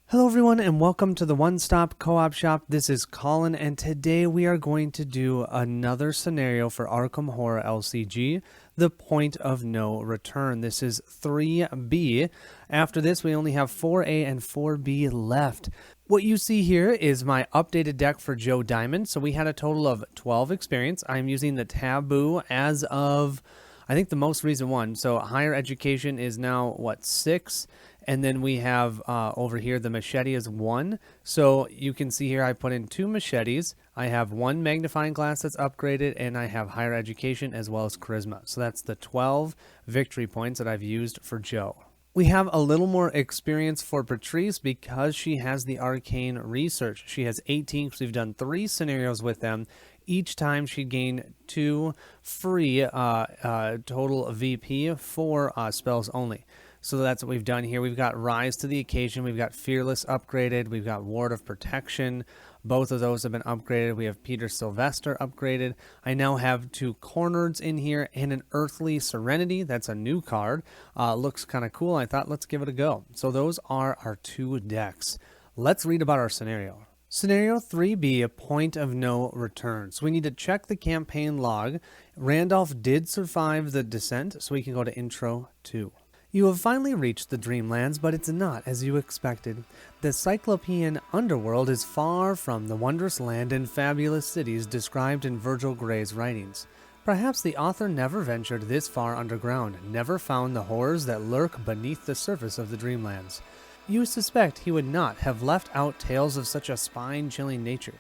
Hello everyone and welcome to the One Stop Co-op Shop. This is Colin and today we are going to do another scenario for Arkham Horror LCG, The Point of No Return. This is 3B. After this we only have 4A and 4B left. What you see here is my updated deck for Joe Diamond. So we had a total of 12 experience. I'm using the Taboo as of, I think, the most recent one. So higher education is now, 6? And then we have over here the machete is 1. So you can see here I put in 2 machetes. I have 1 magnifying glass that's upgraded, and I have higher education as well as charisma. So that's the 12 victory points that I've used for Joe. We have a little more experience for Patrice because she has the arcane research. She has 18 because we've done 3 scenarios with them. Each time she'd gain 2 free total VP for spells only. So that's what we've done here. We've got Rise to the Occasion. We've got Fearless upgraded. We've got Ward of Protection. Both of those have been upgraded. We have Peter Sylvester upgraded. I now have 2 Corners in here and an Earthly Serenity. That's a new card. Looks kind of cool. I thought, let's give it a go. So those are our 2 decks. Let's read about our scenario. Scenario 3B, a point of no return. So we need to check the campaign log. Randolph did survive the descent, so we can go to Intro 2. You have finally reached the Dreamlands, but it's not as you expected. The Cyclopean underworld is far from the wondrous land and fabulous cities described in Virgil Gray's writings. Perhaps the author never ventured this far underground, never found the horrors that lurk beneath the surface of the Dreamlands. You suspect he would not have left out tales of such a spine-chilling nature.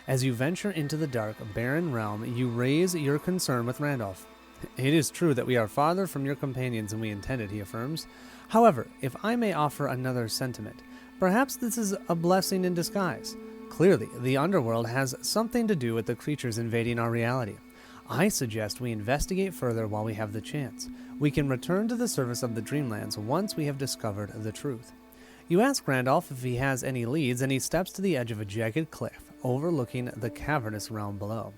As you venture into the dark, barren realm, you raise your concern with Randolph. It is true that we are farther from your companions than we intended, he affirms. However, if I may offer another sentiment, perhaps this is a blessing in disguise. Clearly, the underworld has something to do with the creatures invading our reality. I suggest we investigate further while we have the chance. We can return to the surface of the Dreamlands once we have discovered the truth. You ask Randolph if he has any leads, and he steps to the edge of a jagged cliff, overlooking the cavernous realm below.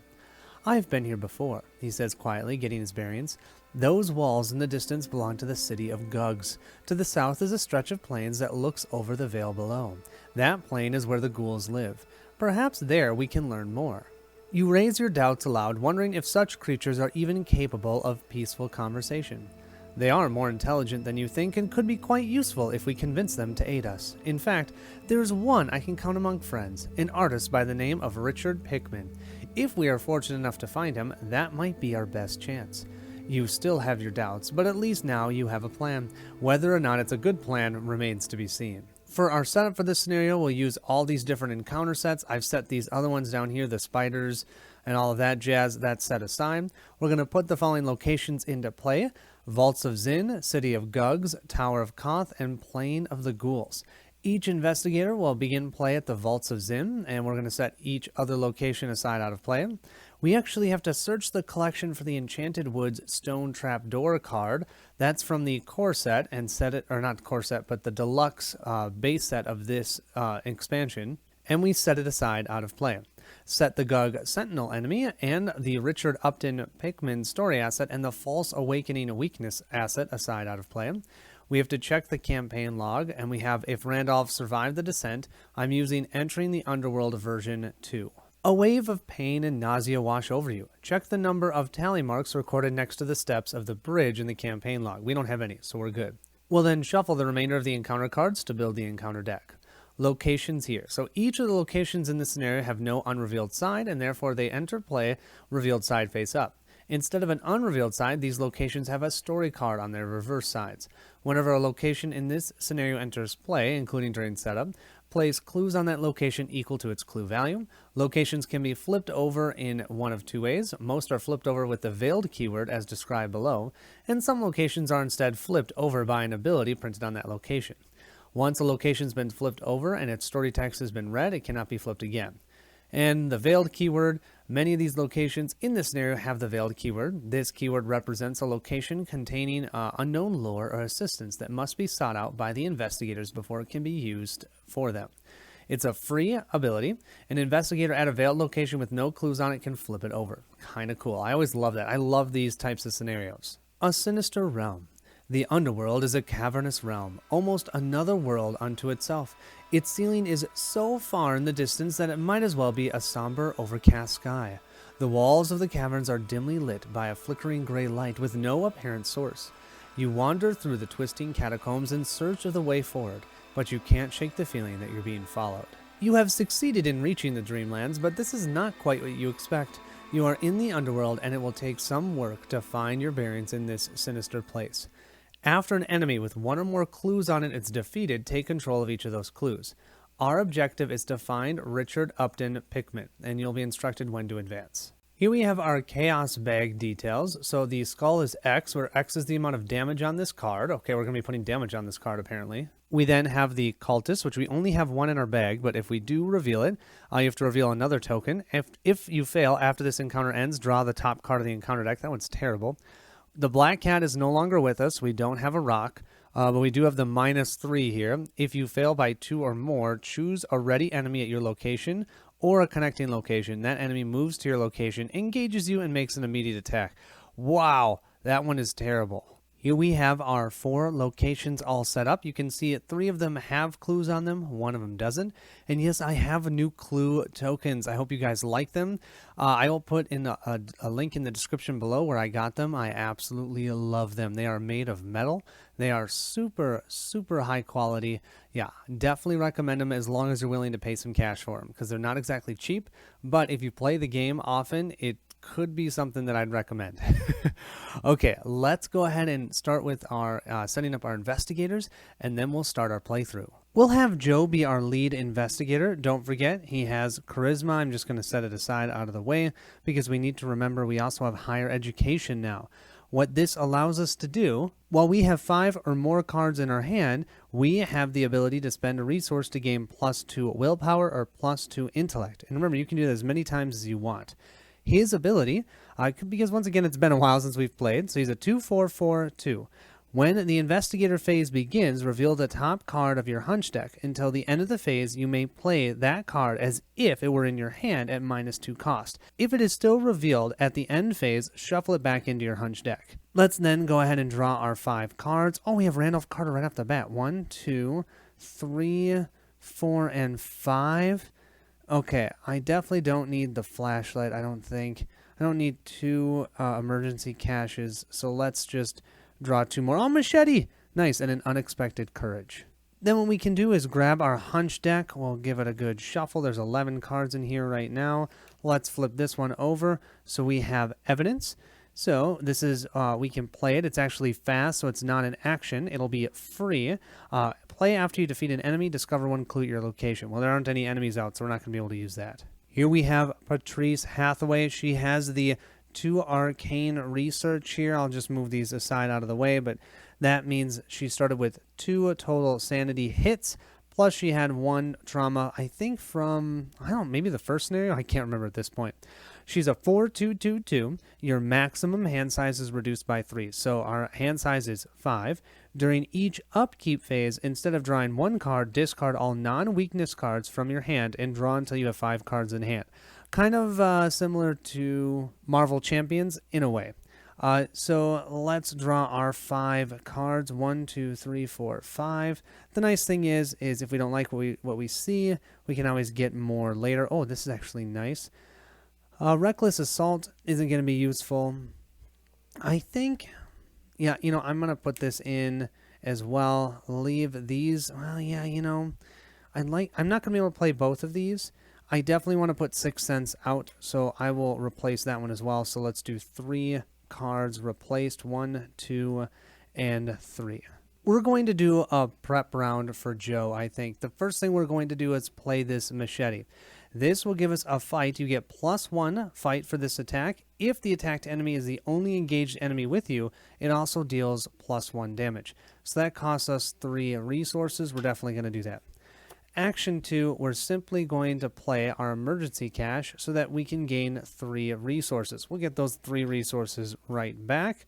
I've been here before, he says quietly, getting his bearings. Those walls in the distance belong to the city of Gugs. To the south is a stretch of plains that looks over the vale below. That plain is where the ghouls live. Perhaps there we can learn more. You raise your doubts aloud, wondering if such creatures are even capable of peaceful conversation. They are more intelligent than you think and could be quite useful if we convince them to aid us. In fact, there is one I can count among friends, an artist by the name of Richard Pickman. If we are fortunate enough to find him, that might be our best chance. You still have your doubts, but at least now you have a plan. Whether or not it's a good plan remains to be seen. For our setup for this scenario, we'll use all these different encounter sets. I've set these other ones down here, the spiders and all of that jazz, that's set aside. We're going to put the following locations into play: Vaults of Zin, City of Gugs, Tower of Koth, and Plain of the Ghouls. Each investigator will begin play at the Vaults of Zin, and we're going to set each other location aside out of play. We actually have to search the collection for the Enchanted Woods Stone Trapdoor card. That's from the core set, and set it, or not core set, but the deluxe base set of this expansion, and we set it aside out of play. Set the Gug Sentinel enemy and the Richard Upton Pickman story asset and the False Awakening weakness asset aside out of play. We have to check the campaign log, and we have if Randolph survived the descent. I'm using Entering the Underworld version 2. A wave of pain and nausea wash over you. Check the number of tally marks recorded next to the steps of the bridge in the campaign log. We don't have any, so we're good. We'll then shuffle the remainder of the encounter cards to build the encounter deck. Locations here. So each of the locations in this scenario have no unrevealed side, and therefore they enter play revealed side face up. Instead of an unrevealed side, these locations have a story card on their reverse sides. Whenever a location in this scenario enters play, including during setup, place clues on that location equal to its clue value. Locations can be flipped over in one of 2 ways. Most are flipped over with the veiled keyword as described below, and some locations are instead flipped over by an ability printed on that location. Once a location's been flipped over and its story text has been read, it cannot be flipped again. And the veiled keyword, many of these locations in this scenario have the veiled keyword. This keyword represents a location containing unknown lore or assistance that must be sought out by the investigators before it can be used for them. It's a free ability. An investigator at a veiled location with no clues on it can flip it over. Kind of cool. I always love that. I love these types of scenarios. A sinister realm. The underworld is a cavernous realm, almost another world unto itself. Its ceiling is so far in the distance that it might as well be a somber, overcast sky. The walls of the caverns are dimly lit by a flickering gray light with no apparent source. You wander through the twisting catacombs in search of the way forward, but you can't shake the feeling that you're being followed. You have succeeded in reaching the Dreamlands, but this is not quite what you expect. You are in the underworld, and it will take some work to find your bearings in this sinister place. After an enemy with one or more clues on it is defeated, take control of each of those clues. Our objective is to find Richard Upton Pickman, and you'll be instructed when to advance. Here we have our Chaos Bag details. So the skull is X, where X is the amount of damage on this card. Okay, we're going to be putting damage on this card, apparently. We then have the Cultist, which we only have one in our bag, but if we do reveal it, you have to reveal another token. If you fail after this encounter ends, draw the top card of the encounter deck. That one's terrible. The Black Cat is no longer with us. We don't have a rock, but we do have the -3 here. If you fail by 2 or more, choose a ready enemy at your location or a connecting location. That enemy moves to your location, engages you, and makes an immediate attack. Wow, that one is terrible. Here we have our 4 locations all set up. You can see 3 of them have clues on them, 1 of them doesn't. And yes, I have new clue tokens. I hope you guys like them. I will put in a link in the description below where I got them. I absolutely love them. They are made of metal. They are super, super high quality. Yeah, definitely recommend them as long as you're willing to pay some cash for them, because they're not exactly cheap. But if you play the game often, it could be something that I'd recommend. Okay, let's go ahead and start with our setting up our investigators, and then we'll start our playthrough. We'll have Joe be our lead investigator. Don't forget, he has charisma. I'm just going to set it aside out of the way because we need to remember we also have higher education now. What this allows us to do, while we have 5 or more cards in our hand, we have the ability to spend a resource to gain +2 willpower or +2 intellect. And remember, you can do that as many times as you want. His ability, because once again, it's been a while since we've played, so he's a 2/4/4/2. When the investigator phase begins, reveal the top card of your hunch deck. Until the end of the phase, you may play that card as if it were in your hand at -2 cost. If it is still revealed at the end phase, shuffle it back into your hunch deck. Let's then go ahead and draw our 5 cards. Oh, we have Randolph Carter right off the bat. 1, 2, 3, 4, and 5. Okay, I definitely don't need the flashlight, I don't think. I don't need 2 emergency caches, so let's just draw 2 more. Oh, machete! Nice, and an unexpected courage. Then what we can do is grab our hunch deck. We'll give it a good shuffle. There's 11 cards in here right now. Let's flip this one over. So we have evidence. So this is, we can play it. It's actually fast, so it's not an action. It'll be free. Play after you defeat an enemy. Discover 1 clue at your location. Well, there aren't any enemies out, so we're not going to be able to use that. Here we have Patrice Hathaway. She has the 2 arcane research here. I'll just move these aside out of the way, but that means she started with 2 total sanity hits, plus she had 1 trauma, I think from, I don't know, maybe the first scenario? I can't remember at this point. She's a 4/2/2/2. Your maximum hand size is reduced by 3, so our hand size is 5. During each upkeep phase, instead of drawing 1 card, discard all non-weakness cards from your hand and draw until you have 5 cards in hand. Kind of similar to Marvel Champions in a way. So let's draw our 5 cards. 1, 2, 3, 4, 5. The nice thing is if we don't like what we see, we can always get more later. Oh, this is actually nice. Reckless Assault isn't going to be useful. I think, yeah, I'm going to put this in as well. Leave these. Well, yeah, I'm not going to be able to play both of these. I definitely want to put 6th Sense out, so I will replace that one as well. So let's do 3 cards replaced, 1, 2, and 3. We're going to do a prep round for Joe, I think. The first thing we're going to do is play this machete. This will give us a fight. You get +1 fight for this attack. If the attacked enemy is the only engaged enemy with you, it also deals +1 damage. So that costs us 3 resources. We're definitely going to do that. Action 2, we're simply going to play our emergency cache so that we can gain 3 resources. We'll get those 3 resources right back.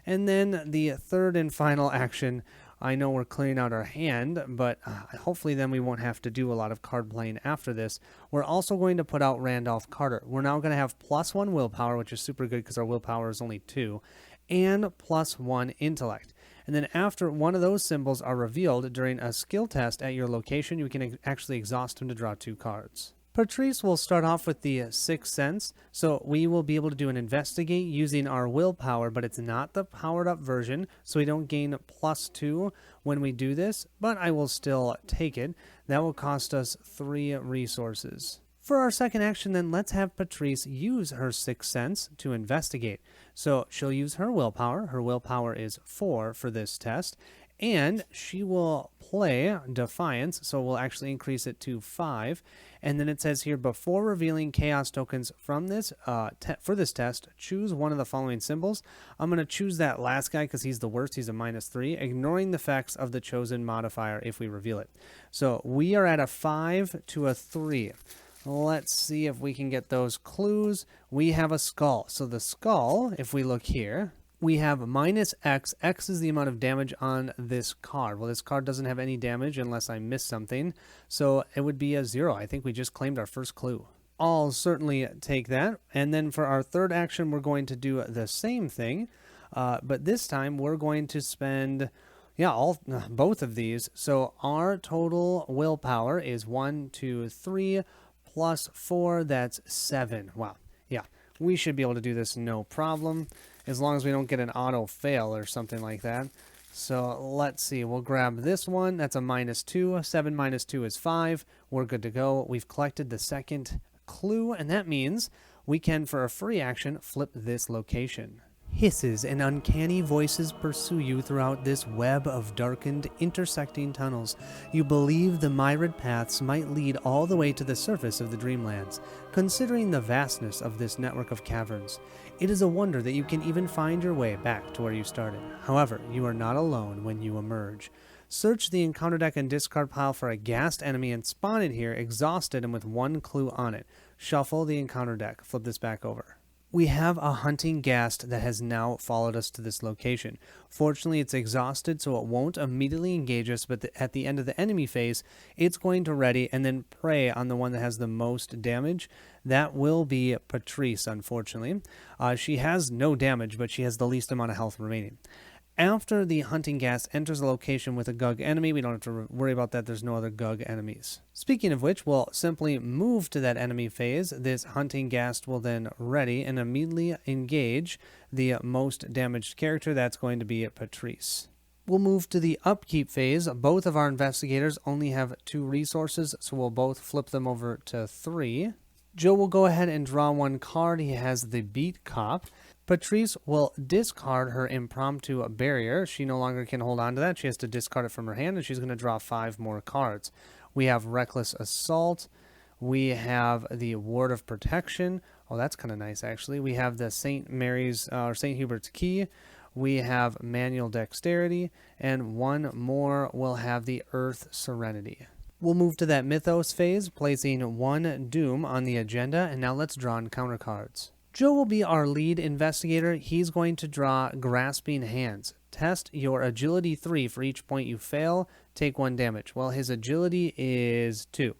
And then the third and final action, I know we're clearing out our hand, but hopefully then we won't have to do a lot of card playing after this. We're also going to put out Randolph Carter. We're now going to have +1 willpower, which is super good because our willpower is only 2, and +1 intellect. And then after one of those symbols are revealed during a skill test at your location, you can actually exhaust them to draw 2 cards. Patrice will start off with the Sixth Sense, so we will be able to do an Investigate using our willpower, but it's not the powered up version, so we don't gain +2 when we do this, but I will still take it. That will cost us 3 resources. For our second action, then, let's have Patrice use her Sixth Sense to investigate. So she'll use her willpower. Her willpower is 4 for this test, and she will play Defiance, so we'll actually increase it to 5. And then it says here, before revealing chaos tokens from this for this test, choose one of the following symbols. I'm going to choose that last guy because he's the worst. He's a -3, ignoring the effects of the chosen modifier if we reveal it. So we are at a 5 to a 3. Let's see if we can get those clues. We have a skull. So the skull, if we look here, we have -X. X is the amount of damage on this card. Well, this card doesn't have any damage unless I miss something. So it would be a 0. I think we just claimed our first clue. I'll certainly take that. And then for our third action, we're going to do the same thing. But this time we're going to spend, both of these. So our total willpower is 1, 2, 3 plus 4. That's 7. Wow. Yeah. We should be able to do this no problem, as long as we don't get an auto fail or something like that. So let's see, we'll grab this one. That's a -2. 7 minus 2 is 5. We're good to go. We've collected the second clue, and that means we can, for a free action, flip this location. Hisses and uncanny voices pursue you throughout this web of darkened, intersecting tunnels. You believe the myriad paths might lead all the way to the surface of the Dreamlands. Considering the vastness of this network of caverns, it is a wonder that you can even find your way back to where you started. However, you are not alone when you emerge. Search the encounter deck and discard pile for a gassed enemy and spawn it here, exhausted and with 1 clue on it. Shuffle the encounter deck. Flip this back over. We have a hunting ghast that has now followed us to this location. Fortunately, it's exhausted, so it won't immediately engage us, but at the end of the enemy phase, it's going to ready and then prey on the one that has the most damage. That will be Patrice, unfortunately. She has no damage, but she has the least amount of health remaining. After the hunting ghast enters a location with a Gug enemy, we don't have to worry about that. There's no other Gug enemies. Speaking of which, we'll simply move to that enemy phase. This hunting ghast will then ready and immediately engage the most damaged character. That's going to be Patrice. We'll move to the upkeep phase. Both of our investigators only have 2 resources, so we'll both flip them over to 3. Joe will go ahead and draw 1 card. He has the Beat Cop. Patrice will discard her impromptu barrier. She no longer can hold on to that. She has to discard it from her hand, and she's going to draw 5 more cards. We have Reckless Assault. We have the Ward of Protection. Oh, that's kind of nice, actually. We have the St. Mary's or St. Hubert's Key. We have Manual Dexterity, and 1 more will have the Earth Serenity. We'll move to that Mythos phase, placing 1 Doom on the agenda, and now let's draw encounter cards. Joe will be our lead investigator. He's going to draw Grasping Hands. Test your agility 3 for each point you fail. Take 1 damage. Well, his agility is 2.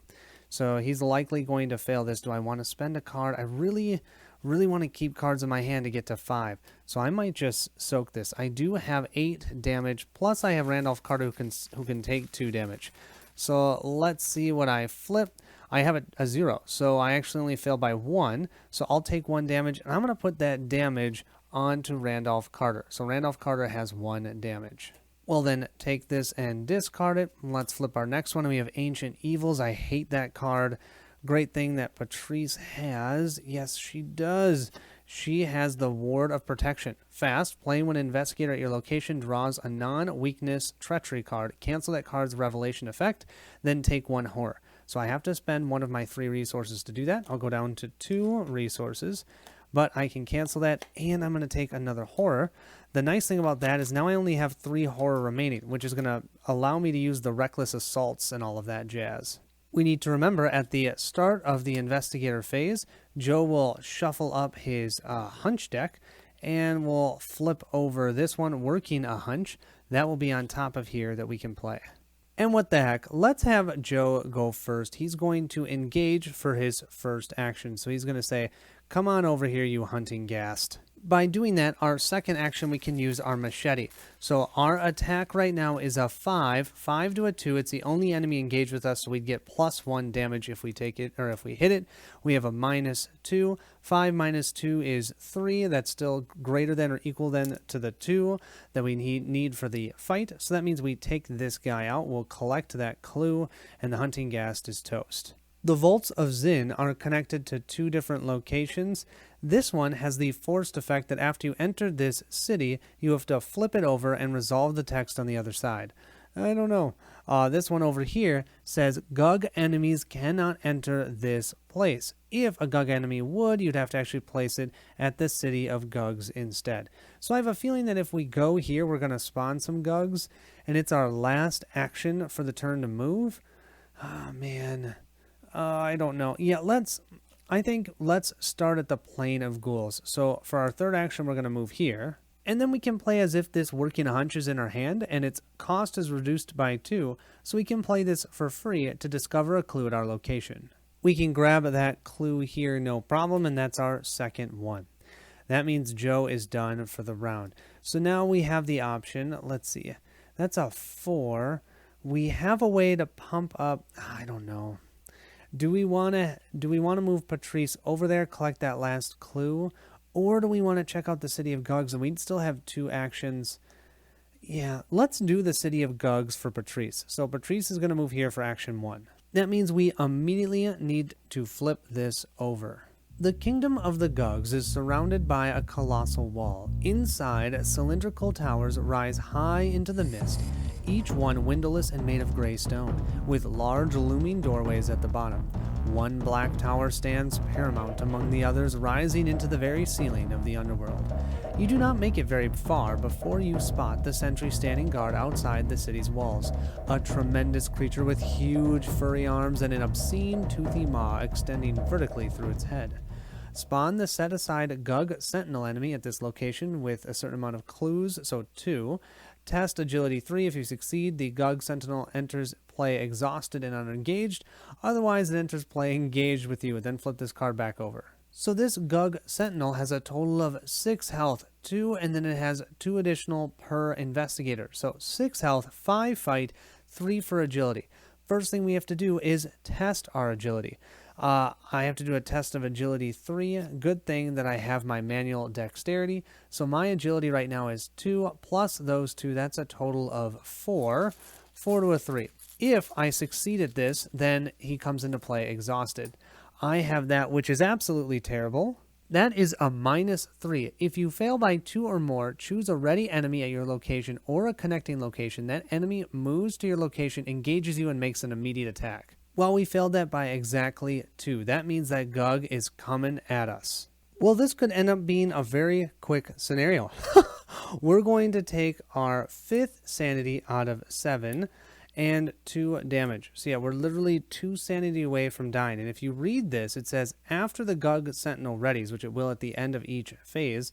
So he's likely going to fail this. Do I want to spend a card? I really want to keep cards in my hand to get to 5. So I might just soak this. I do have 8 damage. Plus I have Randolph Carter who can take 2 damage. So let's see what I flip. I have a 0, so I actually only fail by 1, so I'll take 1 damage, and I'm going to put that damage onto Randolph Carter. So Randolph Carter has 1 damage. Well then, take this and discard it. Let's flip our next one. We have Ancient Evils. I hate that card. Great thing that Patrice has. Yes, she does. She has the Ward of Protection. Fast, playing when an investigator at your location draws a non-weakness treachery card. Cancel that card's revelation effect, then take 1 horror. So I have to spend 1 of my 3 resources to do that. I'll go down to 2 resources, but I can cancel that, and I'm going to take another horror. The nice thing about that is now I only have 3 horror remaining, which is going to allow me to use the Reckless Assaults and all of that jazz. We need to remember at the start of the investigator phase, Joe will shuffle up his hunch deck, and we'll flip over this one, Working a Hunch. That will be on top of here that we can play. And what the heck, let's have Joe go first. He's going to engage for his first action. So he's going to say, come on over here, you hunting ghast. By doing that, our second action, we can use our machete. So our attack right now is a 5 to a 2. It's the only enemy engaged with us, so we'd get +1 damage if we take it, or if we hit it. We have a -2. 5 minus 2 is 3. That's still greater than or equal than to the 2 that we need for the fight. So that means we take this guy out. We'll collect that clue, and the hunting ghast is toast. The Volts of Zin are connected to 2 different locations. This one has the forced effect that after you enter this city, you have to flip it over and resolve the text on the other side. I don't know. This one over here says Gug enemies cannot enter this place. If a Gug enemy would, you'd have to actually place it at the city of Gugs instead. So I have a feeling that if we go here, we're going to spawn some Gugs, and it's our last action for the turn to move. Oh, man. I don't know. Yeah, I think let's start at the plane of ghouls. So for our third action, we're going to move here. And then we can play as if this working a hunch is in our hand, and its cost is reduced by 2, so we can play this for free to discover a clue at our location. We can grab that clue here, no problem, and that's our second one. That means Joe is done for the round. So now we have the option, let's see, that's a 4. We have a way to pump up, I don't know. Do we want to move Patrice over there, collect that last clue, or do we want to check out the city of Gugs? And we'd still have 2 actions. Yeah, let's do the city of Gugs for Patrice. So Patrice is going to move here for action 1. That means we immediately need to flip this over. The kingdom of the Gugs is surrounded by a colossal wall. Inside, cylindrical towers rise high into the mist, each one windowless and made of gray stone, with large looming doorways at the bottom. One black tower stands paramount among the others, rising into the very ceiling of the underworld. You do not make it very far before you spot the sentry standing guard outside the city's walls, a tremendous creature with huge furry arms and an obscene toothy maw extending vertically through its head. Spawn the set-aside Gug Sentinel enemy at this location with a certain amount of clues, so 2. Test Agility 3. If you succeed, the Gug Sentinel enters play exhausted and unengaged. Otherwise, it enters play engaged with you. Then flip this card back over. So this Gug Sentinel has a total of 6 health, 2, and then it has 2 additional per investigator. So 6 health, 5 fight, 3 for agility. First thing we have to do is test our agility. I have to do a test of agility 3. Good thing that I have my manual dexterity. So my agility right now is 2 plus those 2. That's a total of 4. 4 to a 3. If I succeed at this, then he comes into play exhausted. I have that, which is absolutely terrible. That is a -3. If you fail by 2 or more, choose a ready enemy at your location or a connecting location. That enemy moves to your location, engages you, and makes an immediate attack. Well, we failed that by exactly 2. That means that Gug is coming at us. Well, this could end up being a very quick scenario. We're going to take our 5th sanity out of 7 and 2 damage. So yeah, we're literally 2 sanity away from dying. And if you read this, it says after the Gug Sentinel readies, which it will at the end of each phase,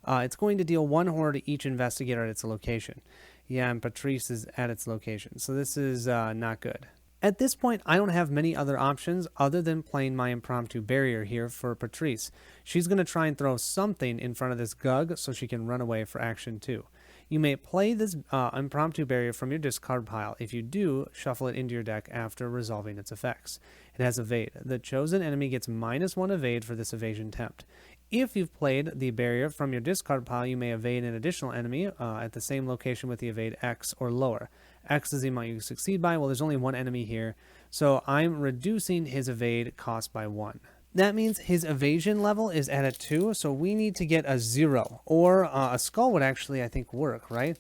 it's going to deal 1 horror to each investigator at its location. Yeah, and Patrice is at its location. So this is not good. At this point, I don't have many other options other than playing my impromptu barrier here for Patrice. She's going to try and throw something in front of this Gug so she can run away for action 2. You may play this impromptu barrier from your discard pile. If you do, shuffle it into your deck after resolving its effects. It has evade. The chosen enemy gets -1 evade for this evasion attempt. If you've played the barrier from your discard pile, you may evade an additional enemy at the same location with the evade X or lower. X is the amount you succeed by. Well, there's only 1 enemy here, so I'm reducing his evade cost by 1. That means his evasion level is at a 2, so we need to get a 0. Or a skull would actually, I think, work, right?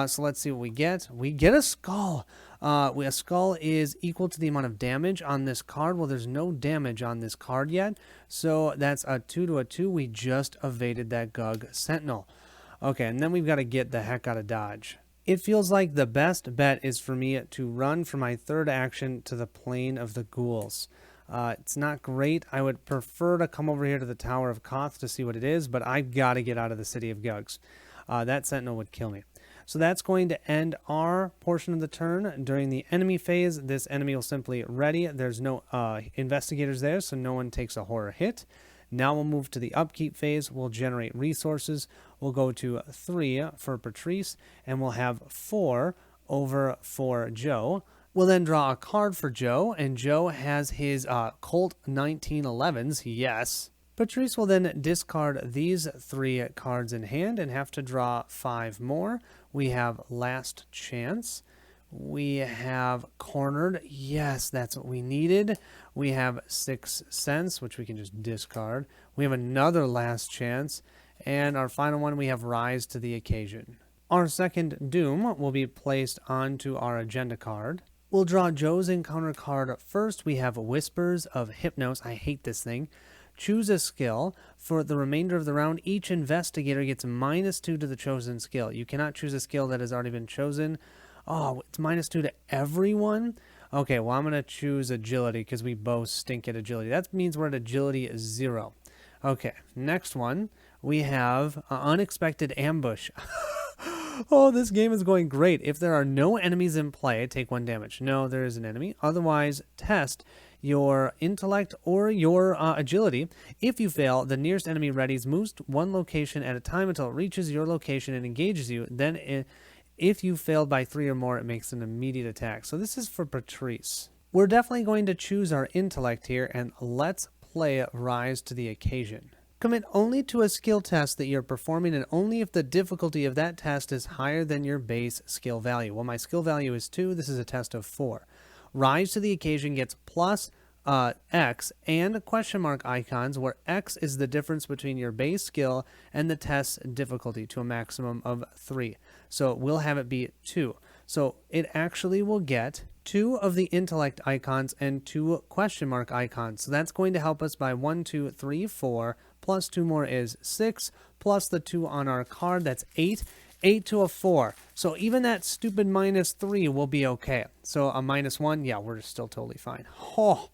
So let's see what we get. We get a skull. A skull is equal to the amount of damage on this card. Well, there's no damage on this card yet, so that's a 2 to a 2. We just evaded that Gug Sentinel. Okay, and then we've got to get the heck out of Dodge. It feels like the best bet is for me to run for my 3rd action to the plane of the ghouls. It's not great. I would prefer to come over here to the Tower of Koth to see what it is, but I've got to get out of the City of Gugs. That Sentinel would kill me. So that's going to end our portion of the turn. During the enemy phase, this enemy will simply ready. There's no investigators there, so no one takes a horror hit. Now we'll move to the upkeep phase. We'll generate resources. We'll go to 3 for Patrice, and we'll have 4 over for Joe. We'll then draw a card for Joe, and Joe has his Colt 1911s, yes. Patrice will then discard these 3 cards in hand and have to draw 5 more. We have Last Chance. We have Cornered. Yes, that's what we needed. We have Sixth Sense, which we can just discard. We have another Last Chance. And our final one, we have Rise to the Occasion. Our second Doom will be placed onto our agenda card. We'll draw Joe's encounter card first. We have Whispers of Hypnos. I hate this thing. Choose a skill. For the remainder of the round, each investigator gets -2 to the chosen skill. You cannot choose a skill that has already been chosen. Oh, it's -2 to everyone? Okay, well, I'm going to choose Agility because we both stink at Agility. That means we're at Agility 0. Okay, next one. We have Unexpected Ambush. Oh, this game is going great. If there are no enemies in play, take 1 damage. No, there is an enemy. Otherwise, test your intellect or your agility. If you fail, the nearest enemy readies moves to 1 location at a time until it reaches your location and engages you. Then, if you failed by 3 or more, it makes an immediate attack. So this is for Patrice. We're definitely going to choose our intellect here, and let's play Rise to the Occasion. Commit only to a skill test that you're performing, and only if the difficulty of that test is higher than your base skill value. Well, my skill value is 2. This is a test of 4. Rise to the Occasion gets plus X and question mark icons, where X is the difference between your base skill and the test's difficulty to a maximum of 3. So we'll have it be 2. So it actually will get 2 of the intellect icons and 2 question mark icons. So that's going to help us by 1, 2, 3, 4, plus 2 more is 6, plus the 2 on our card, that's 8. 8 to a 4. So even that stupid -3 will be okay. So a -1, yeah, we're still totally fine. Oh,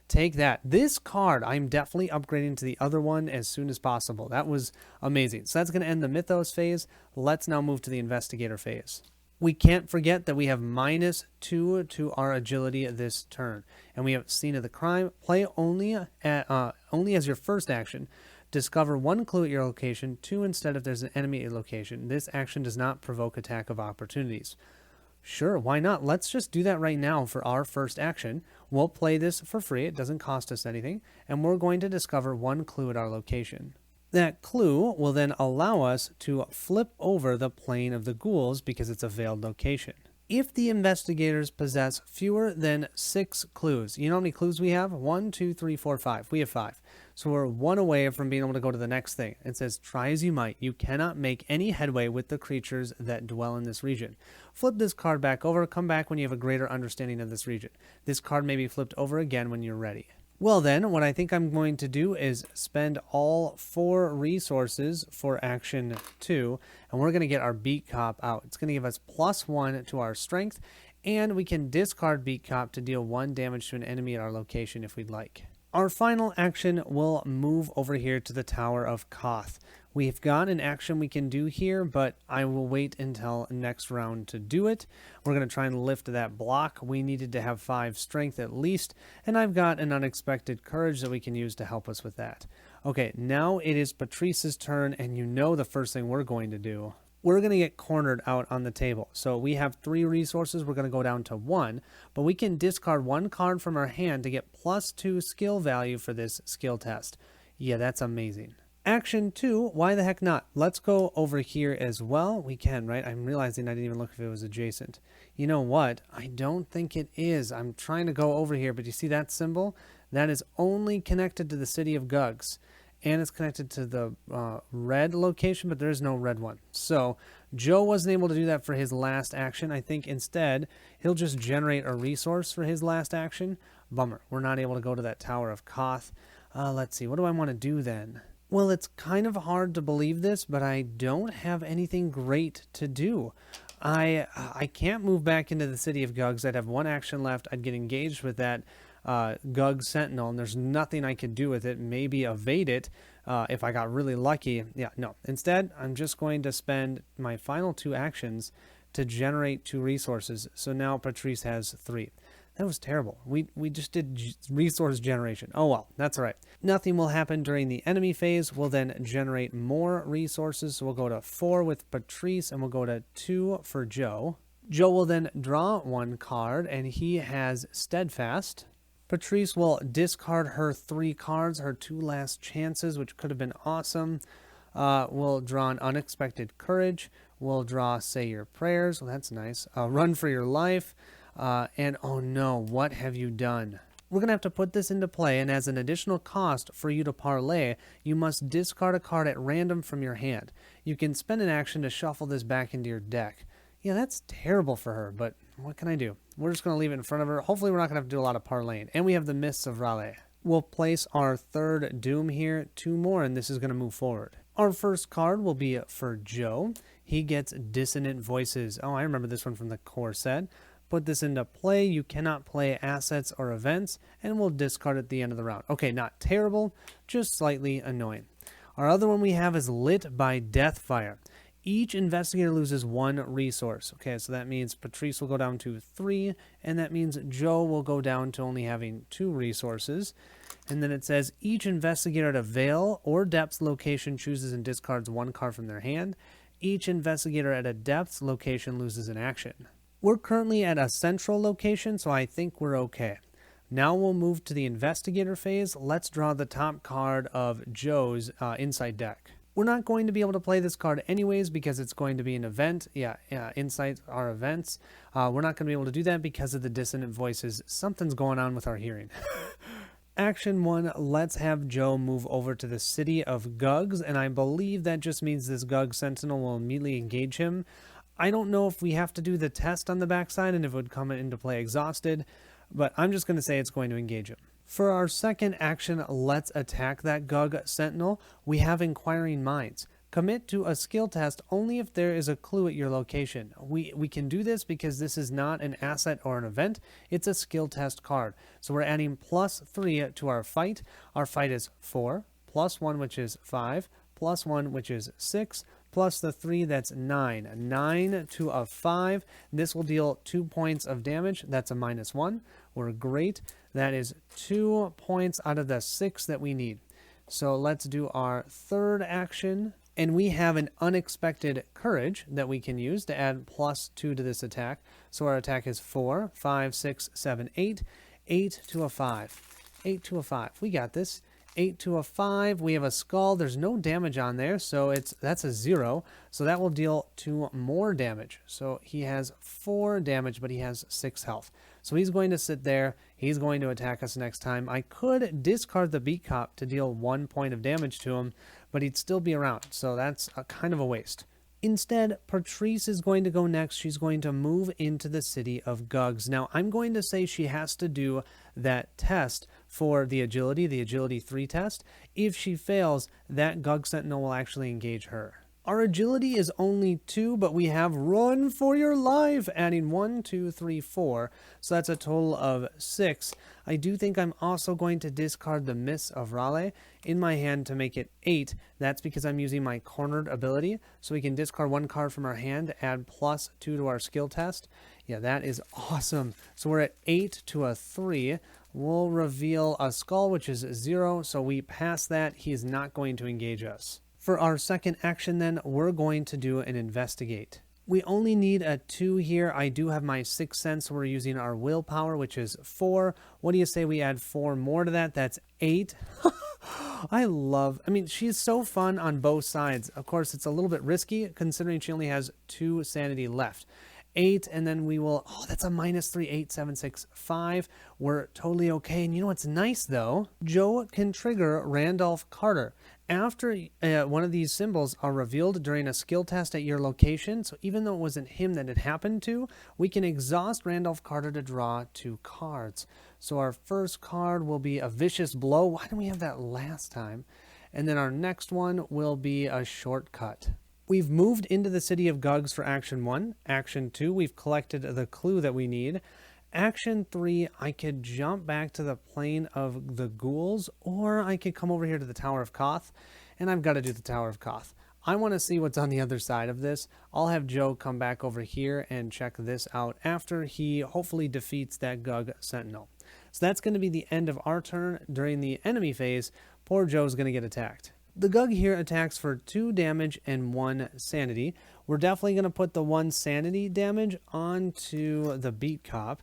take that. This card, I'm definitely upgrading to the other one as soon as possible. That was amazing. So that's going to end the Mythos phase. Let's now move to the Investigator phase. We can't forget that we have -2 to our agility this turn. And we have Scene of the Crime. Play only as your first action. Discover 1 clue at your location, 2 instead if there's an enemy at your location. This action does not provoke attack of opportunities. Sure, why not? Let's just do that right now for our first action. We'll play this for free. It doesn't cost us anything. And we're going to discover 1 clue at our location. That clue will then allow us to flip over the plane of the ghouls because it's a veiled location. If the investigators possess fewer than 6 clues, you know how many clues we have? 1, 2, 3, 4, 5. We have 5. So we're 1 away from being able to go to the next thing. It says, try as you might, you cannot make any headway with the creatures that dwell in this region. Flip this card back over. Come back when you have a greater understanding of this region. This card may be flipped over again when you're ready. Well then, what I think I'm going to do is spend all 4 resources for action 2, and we're going to get our Beat Cop out. It's going to give us +1 to our strength, and we can discard Beat Cop to deal 1 damage to an enemy at our location if we'd like. Our final action will move over here to the Tower of Koth. We've got an action we can do here, but I will wait until next round to do it. We're going to try and lift that block. We needed to have 5 strength at least, and I've got an unexpected courage that we can use to help us with that. Okay, now it is Patrice's turn, and you know the first thing we're going to do. We're going to get cornered out on the table. So we have 3 resources. We're going to go down to 1, but we can discard 1 card from our hand to get +2 skill value for this skill test. Yeah, that's amazing. Action 2, why the heck not? Let's go over here as well. We can, right? I'm realizing I didn't even look if it was adjacent. You know what? I don't think it is. I'm trying to go over here, but you see that symbol? That is only connected to the city of Gugs. And it's connected to the red location, but there is no red one. So Joe wasn't able to do that for his last action. I think instead he'll just generate a resource for his last action. Bummer. We're not able to go to that Tower of Koth. Let's see. What do I want to do then? Well, it's kind of hard to believe this, but I don't have anything great to do. I can't move back into the city of Gugs. I'd have 1 action left. I'd get engaged with that Gug Sentinel, and there's nothing I could do with it. Maybe evade it if I got really lucky. Yeah, no. Instead, I'm just going to spend my final 2 actions to generate 2 resources. So now Patrice has 3. That was terrible. We just did resource generation. Oh well, that's all right. Nothing will happen during the enemy phase. We'll then generate more resources. So we'll go to 4 with Patrice, and we'll go to 2 for Joe. Joe will then draw 1 card, and he has Steadfast. Patrice will discard her 3 cards, her 2 last chances, which could have been awesome. We'll draw an Unexpected Courage. We'll draw Say Your Prayers. Well, that's nice. Run for Your Life. And oh no, what have you done? We're going to have to put this into play, and as an additional cost for you to parlay, you must discard a card at random from your hand. You can spend an action to shuffle this back into your deck. Yeah, that's terrible for her, but what can I do? We're just going to leave it in front of her. Hopefully we're not going to have to do a lot of parlaying. And we have the Mists of Raleigh. We'll place our 3rd Doom here, 2 more, and this is going to move forward. Our first card will be for Joe. He gets Dissonant Voices. Oh, I remember this one from the core set. Put this into play. You cannot play assets or events, and we'll discard at the end of the round. Okay, not terrible, just slightly annoying. Our other one we have is Lit by Deathfire. Each investigator loses 1 resource. Okay, so that means Patrice will go down to 3, and that means Joe will go down to only having 2 resources. And then it says each investigator at a Veil or Depths location chooses and discards 1 card from their hand. Each investigator at a Depths location loses an action. We're currently at a central location, so I think we're okay. Now we'll move to the investigator phase. Let's draw the top card of Joe's inside deck. We're not going to be able to play this card anyways because it's going to be an event. Yeah, insights are events. We're not going to be able to do that because of the Dissonant Voices. Something's going on with our hearing. Action 1, let's have Joe move over to the city of Gugs, and I believe that just means this Gug Sentinel will immediately engage him. I don't know if we have to do the test on the backside and if it would come into play exhausted, but I'm just going to say it's going to engage him. For our second action, let's attack that Gug Sentinel. We have Inquiring Minds. Commit to a skill test only if there is a clue at your location. We can do this because this is not an asset or an event. It's a skill test card. So we're adding +3 to our fight. Our fight is 4, +1, which is 5, +1, which is 6, plus the 3, that's 9. 9 to a 5. This will deal 2 points of damage. That's a -1. We're great. That is 2 points out of the 6 that we need. So let's do our third action. And we have an Unexpected Courage that we can use to add +2 to this attack. So our attack is 4, 5, 6, 7, 8. 8 to a 5. 8 to a 5. We got this. 8 to a 5. We have a skull. There's no damage on there, so that's a 0. So that will deal 2 more damage. So he has 4 damage, but he has 6 health. So he's going to sit there. He's going to attack us next time. I could discard the Beat Cop to deal 1 point of damage to him, but he'd still be around. So that's kind of a waste. Instead, Patrice is going to go next. She's going to move into the city of Gugs. Now, I'm going to say she has to do that test for the Agility 3 test. If she fails, that Gug Sentinel will actually engage her. Our agility is only 2, but we have Run for Your Life, adding 1, 2, 3, 4. So that's a total of 6. I do think I'm also going to discard the Mists of Raleigh in my hand to make it 8. That's because I'm using my cornered ability. So we can discard 1 card from our hand, add +2 to our skill test. Yeah, that is awesome. So we're at 8 to a 3. We'll reveal a skull, which is 0. So we pass that. He is not going to engage us. For our second action then, we're going to do an Investigate. We only need a 2 here. I do have my 6th sense, so we're using our willpower, which is 4. What do you say we add 4 more to that? That's 8. I mean, she's so fun on both sides. Of course, it's a little bit risky considering she only has 2 sanity left. 8, and then we will, that's a -3, 8, 7, 6, 5. We're totally okay. And you know what's nice, though? Joe can trigger Randolph Carter. After one of these symbols are revealed during a skill test at your location, so even though it wasn't him that it happened to, we can exhaust Randolph Carter to draw 2 cards. So our first card will be a Vicious Blow. Why didn't we have that last time? And then our next one will be a Shortcut. We've moved into the city of Gugs for action 1. Action 2, we've collected the clue that we need. Action 3, I could jump back to the plane of the ghouls, or I could come over here to the Tower of Koth, and I've got to do the Tower of Koth. I want to see what's on the other side of this. I'll have Joe come back over here and check this out after he hopefully defeats that Gug Sentinel. So that's going to be the end of our turn. During the enemy phase, poor Joe's going to get attacked. The Gug here attacks for 2 damage and 1 sanity. We're definitely going to put the 1 sanity damage onto the Beat Cop.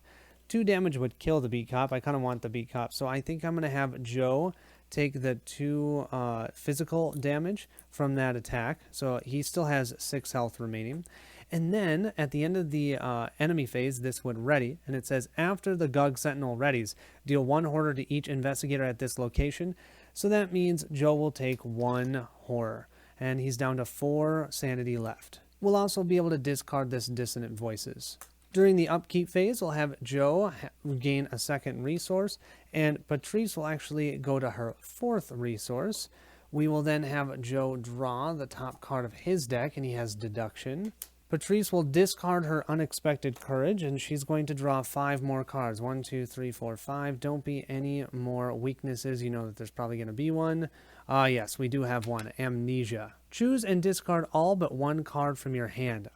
2 damage would kill the Beat Cop. I kind of want the Beat Cop, so I think I'm going to have Joe take the 2 physical damage from that attack. So he still has 6 health remaining. And then at the end of the enemy phase, this would ready, and it says after the Gug Sentinel readies, deal 1 horror to each investigator at this location. So that means Joe will take 1 horror, and he's down to 4 sanity left. We'll also be able to discard this Dissonant Voices. During the upkeep phase, we'll have Joe gain a 2nd resource, and Patrice will actually go to her 4th resource. We will then have Joe draw the top card of his deck, and he has Deduction. Patrice will discard her Unexpected Courage, and she's going to draw 5 more cards. 1, 2, 3, 4, 5. Don't be any more weaknesses. You know that there's probably going to be one. Yes, we do have one. Amnesia. Choose and discard all but 1 card from your hand.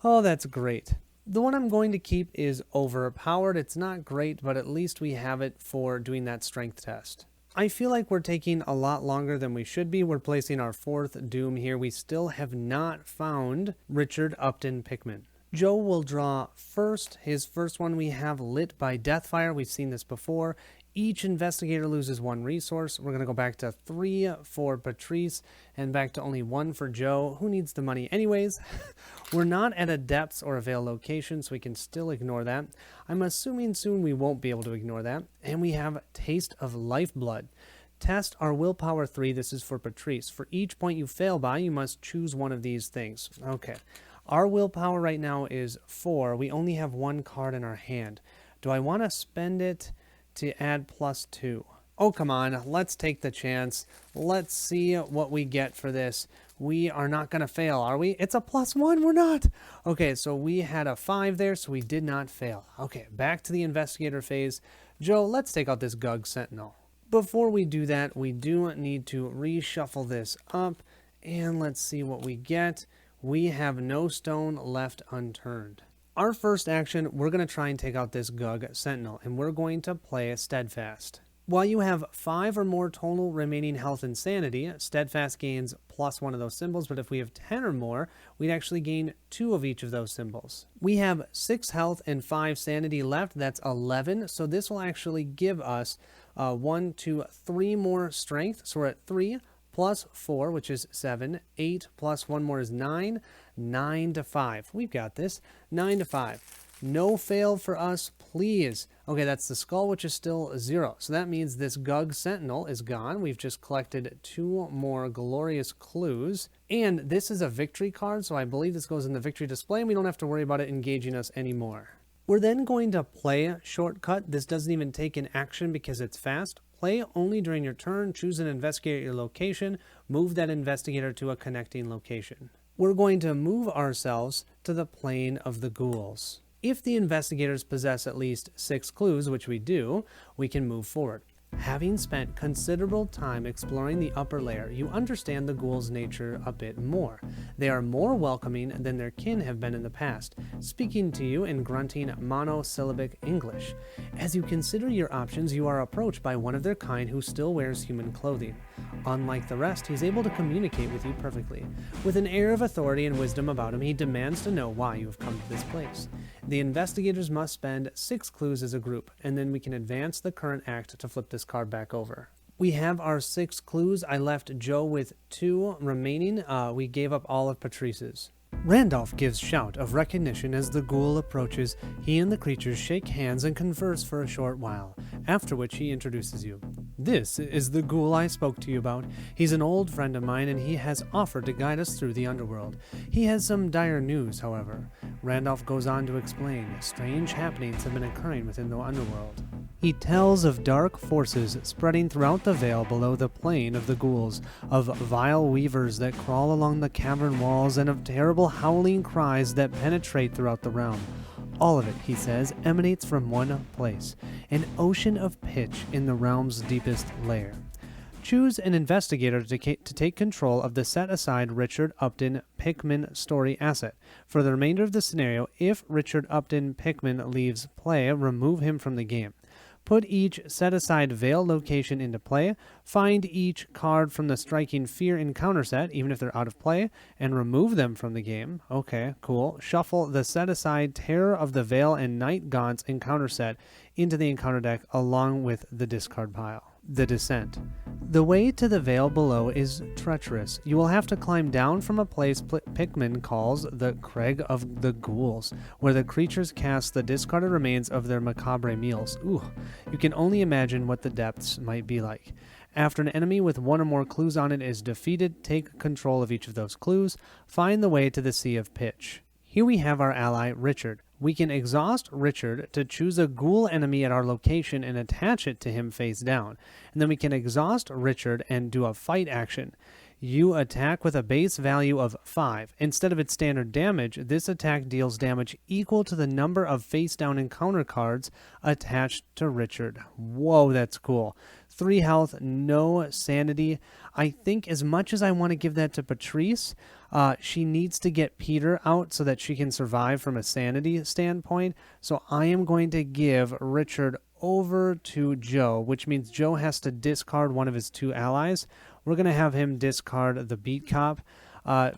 Oh, that's great. The one I'm going to keep is Overpowered. It's not great, but at least we have it for doing that strength test. I feel like we're taking a lot longer than we should be. We're placing our 4th Doom here. We still have not found Richard Upton Pickman. Joe will draw first. His first one we have Lit by Deathfire. We've seen this before. Each investigator loses 1 resource. We're going to go back to 3 for Patrice and back to only 1 for Joe. Who needs the money anyways? We're not at a depths or a veil location, so we can still ignore that. I'm assuming soon we won't be able to ignore that. And we have Taste of Lifeblood. Test our willpower 3. This is for Patrice. For each point you fail by, you must choose one of these things. Okay. Our willpower right now is 4. We only have 1 card in our hand. Do I want to spend it to add +2? Oh, come on. Let's take the chance. Let's see what we get for this. We are not going to fail, are we? It's a +1. We're not. Okay, so we had a 5 there, so we did not fail. Okay, back to the investigator phase. Joe, let's take out this Gug Sentinel. Before we do that, we do need to reshuffle this up, and let's see what we get. We have no stone left unturned. Our first action, we're going to try and take out this Gug Sentinel, and we're going to play Steadfast. While you have 5 or more total remaining health and sanity, Steadfast gains +1 of those symbols, but if we have 10 or more, we'd actually gain 2 of each of those symbols. We have 6 health and 5 sanity left, that's 11, so this will actually give us 1, 2, 3 more strength, so we're at 3 plus 4, which is 7, 8 plus 1 more is 9, 9 to 5. We've got this, 9 to 5. No fail for us, please. Okay, that's the skull, which is still 0. So that means this Gug Sentinel is gone. We've just collected 2 more glorious clues. And this is a victory card, so I believe this goes in the victory display, and we don't have to worry about it engaging us anymore. We're then going to play Shortcut. This doesn't even take an action because it's fast. Play only during your turn. Choose an investigator location. Move that investigator to a connecting location. We're going to move ourselves to the plane of the ghouls. If the investigators possess at least 6 clues, which we do, we can move forward. Having spent considerable time exploring the upper layer, you understand the ghouls' nature a bit more. They are more welcoming than their kin have been in the past, speaking to you in grunting monosyllabic English. As you consider your options, you are approached by one of their kind who still wears human clothing. Unlike the rest, he's able to communicate with you perfectly. With an air of authority and wisdom about him, he demands to know why you have come to this place. The investigators must spend 6 clues as a group, and then we can advance the current act to flip this card back over. We have our 6 clues. I left Joe with 2 remaining. We gave up all of Patrice's. Randolph gives shout of recognition as the ghoul approaches. He and the creatures shake hands and converse for a short while, after which he introduces you. This is the ghoul I spoke to you about. He's an old friend of mine, and he has offered to guide us through the underworld. He has some dire news, however. Randolph goes on to explain strange happenings have been occurring within the underworld. He tells of dark forces spreading throughout the veil below the plane of the ghouls, of vile weavers that crawl along the cavern walls, and of terrible howling cries that penetrate throughout the realm. All of it, he says, emanates from one place, an ocean of pitch in the realm's deepest lair. Choose an investigator to take control of the set-aside Richard Upton Pickman story asset. For the remainder of the scenario, if Richard Upton Pickman leaves play, remove him from the game. Put each set-aside Veil location into play, find each card from the Striking Fear encounter set, even if they're out of play, and remove them from the game. Okay, cool. Shuffle the set-aside Terror of the Veil and Night Gaunts encounter set into the encounter deck along with the discard pile. The Descent. The way to the Veil below is treacherous. You will have to climb down from a place Pickman calls the Crag of the Ghouls, where the creatures cast the discarded remains of their macabre meals. Ooh, you can only imagine what the depths might be like. After an enemy with one or more clues on it is defeated, take control of each of those clues. Find the way to the Sea of Pitch. Here we have our ally, Richard. We can exhaust Richard to choose a ghoul enemy at our location and attach it to him face down. And then we can exhaust Richard and do a fight action. You attack with a base value of 5. Instead of its standard damage, this attack deals damage equal to the number of face-down encounter cards attached to Richard. Whoa, that's cool. 3 health, no sanity. I think as much as I want to give that to Patrice, she needs to get Peter out so that she can survive from a sanity standpoint. So I am going to give Richard over to Joe, which means Joe has to discard one of his 2 allies. We're going to have him discard the Beat Cop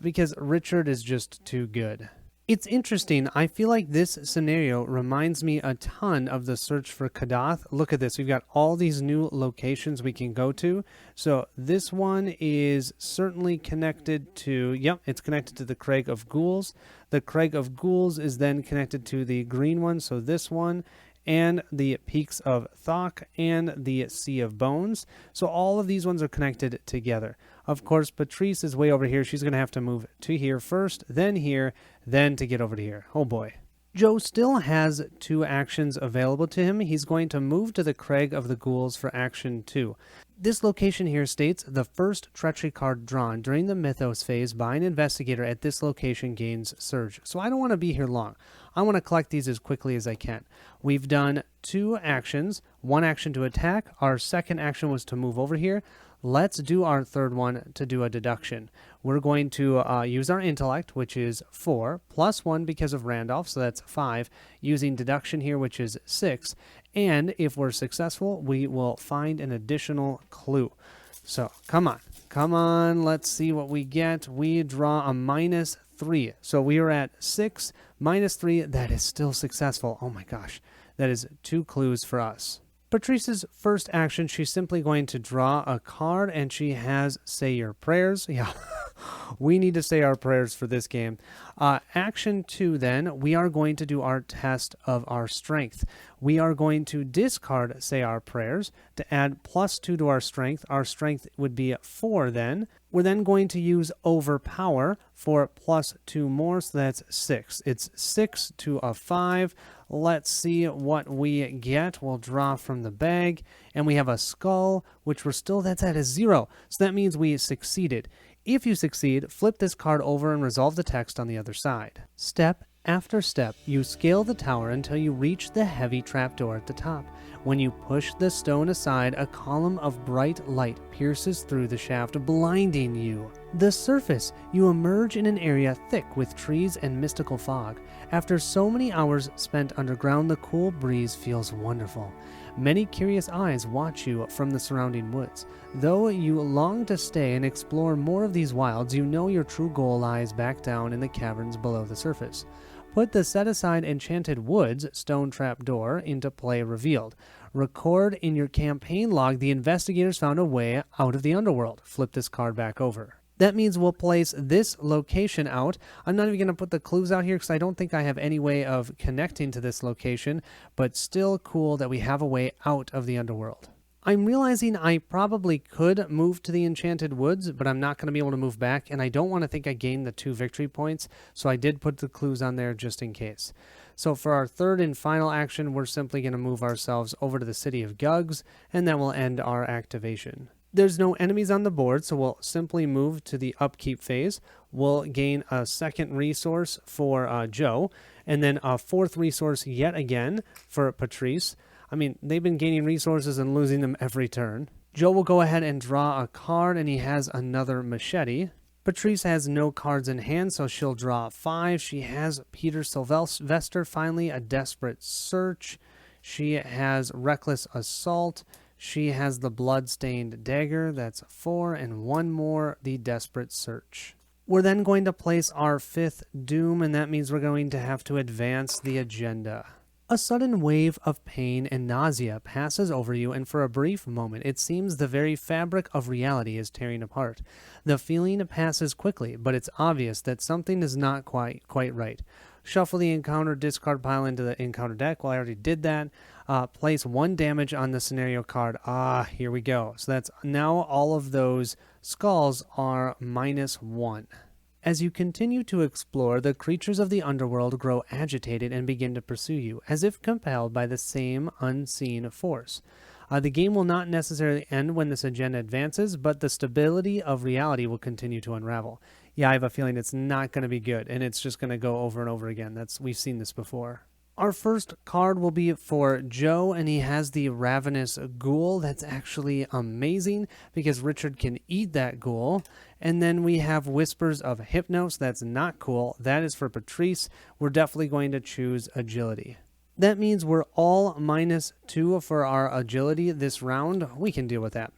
because Richard is just too good. It's interesting. I feel like this scenario reminds me a ton of the search for Kadath. Look at this. We've got all these new locations we can go to. So this one is certainly connected to, yep, it's connected to the Crag of Ghouls. The Crag of Ghouls is then connected to the green one, so this one, and the Peaks of Thok and the Sea of Bones. So all of these ones are connected together. Of course, Patrice is way over here. She's going to have to move to here first, then here, then to get over to here. Oh boy. Joe still has 2 actions available to him. He's going to move to the Crag of the Ghouls for action 2. This location here states the first treachery card drawn during the Mythos phase by an investigator at this location gains Surge. So I don't want to be here long. I want to collect these as quickly as I can. We've done 2 actions, 1 action to attack. Our second action was to move over here. Let's do our third one to do a deduction. We're going to use our intellect, which is 4, plus 1 because of Randolph, so that's 5, using deduction here, which is 6. And if we're successful, we will find an additional clue. So come on, let's see what we get. We draw a -3. So we are at 6, -3. That is still successful. Oh my gosh, that is 2 clues for us. Patrice's first action, she's simply going to draw a card, and she has Say Your Prayers. Yeah, we need to say our prayers for this game. Action 2, then, we are going to do our test of our strength. We are going to discard Say Our Prayers to add +2 to our strength. Our strength would be 4 then. We're then going to use Overpower for +2 more, so that's 6. It's 6 to a 5. Let's see what we get. We'll draw from the bag, and we have a skull, which that's at a 0. So that means we succeeded. If you succeed, flip this card over and resolve the text on the other side. Step after step, you scale the tower until you reach the heavy trapdoor at the top. When you push the stone aside, a column of bright light pierces through the shaft, blinding you. The surface, you emerge in an area thick with trees and mystical fog. After so many hours spent underground, the cool breeze feels wonderful. Many curious eyes watch you from the surrounding woods. Though you long to stay and explore more of these wilds, you know your true goal lies back down in the caverns below the surface. Put the set-aside Enchanted Woods stone trap door into play revealed. Record in your campaign log the investigators found a way out of the underworld. Flip this card back over. That means we'll place this location out. I'm not even going to put the clues out here because I don't think I have any way of connecting to this location, but still cool that we have a way out of the underworld. I'm realizing I probably could move to the Enchanted Woods, but I'm not going to be able to move back, and I don't want to think I gained the 2 victory points, so I did put the clues on there just in case. So for our third and final action, we're simply going to move ourselves over to the City of Gugs, and that will end our activation. There's no enemies on the board, so we'll simply move to the upkeep phase. We'll gain a second resource for Joe, and then a 4th resource yet again for Patrice. I mean, they've been gaining resources and losing them every turn. Joe will go ahead and draw a card, and he has another machete. Patrice has no cards in hand, so she'll draw 5. She has Peter Sylvester, finally, a Desperate Search. She has Reckless Assault. She has the Bloodstained Dagger, that's 4, and one more, the Desperate Search. We're then going to place our 5th Doom, and that means we're going to have to advance the agenda. A sudden wave of pain and nausea passes over you, and for a brief moment, it seems the very fabric of reality is tearing apart. The feeling passes quickly, but it's obvious that something is not quite right. Shuffle the encounter discard pile into the encounter deck. Well, I already did that. Place 1 damage on the scenario card. Here we go. So that's now all of those skulls are -1. As you continue to explore, the creatures of the underworld grow agitated and begin to pursue you, as if compelled by the same unseen force. The game will not necessarily end when this agenda advances, but the stability of reality will continue to unravel. Yeah, I have a feeling it's not going to be good, and it's just going to go over and over again. We've seen this before. Our first card will be for Joe, and he has the Ravenous Ghoul. That's actually amazing because Richard can eat that ghoul. And then we have Whispers of Hypnos. That's not cool. That is for Patrice. We're definitely going to choose Agility. That means we're all -2 for our Agility this round. We can deal with that.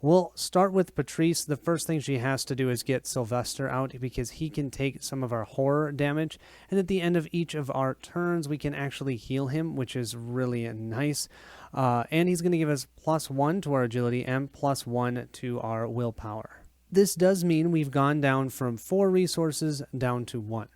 We'll start with Patrice. The first thing she has to do is get Sylvester out because he can take some of our horror damage. And at the end of each of our turns, we can actually heal him, which is really nice. And he's going to give us +1 to our agility and +1 to our willpower. This does mean we've gone down from 4 resources down to 1.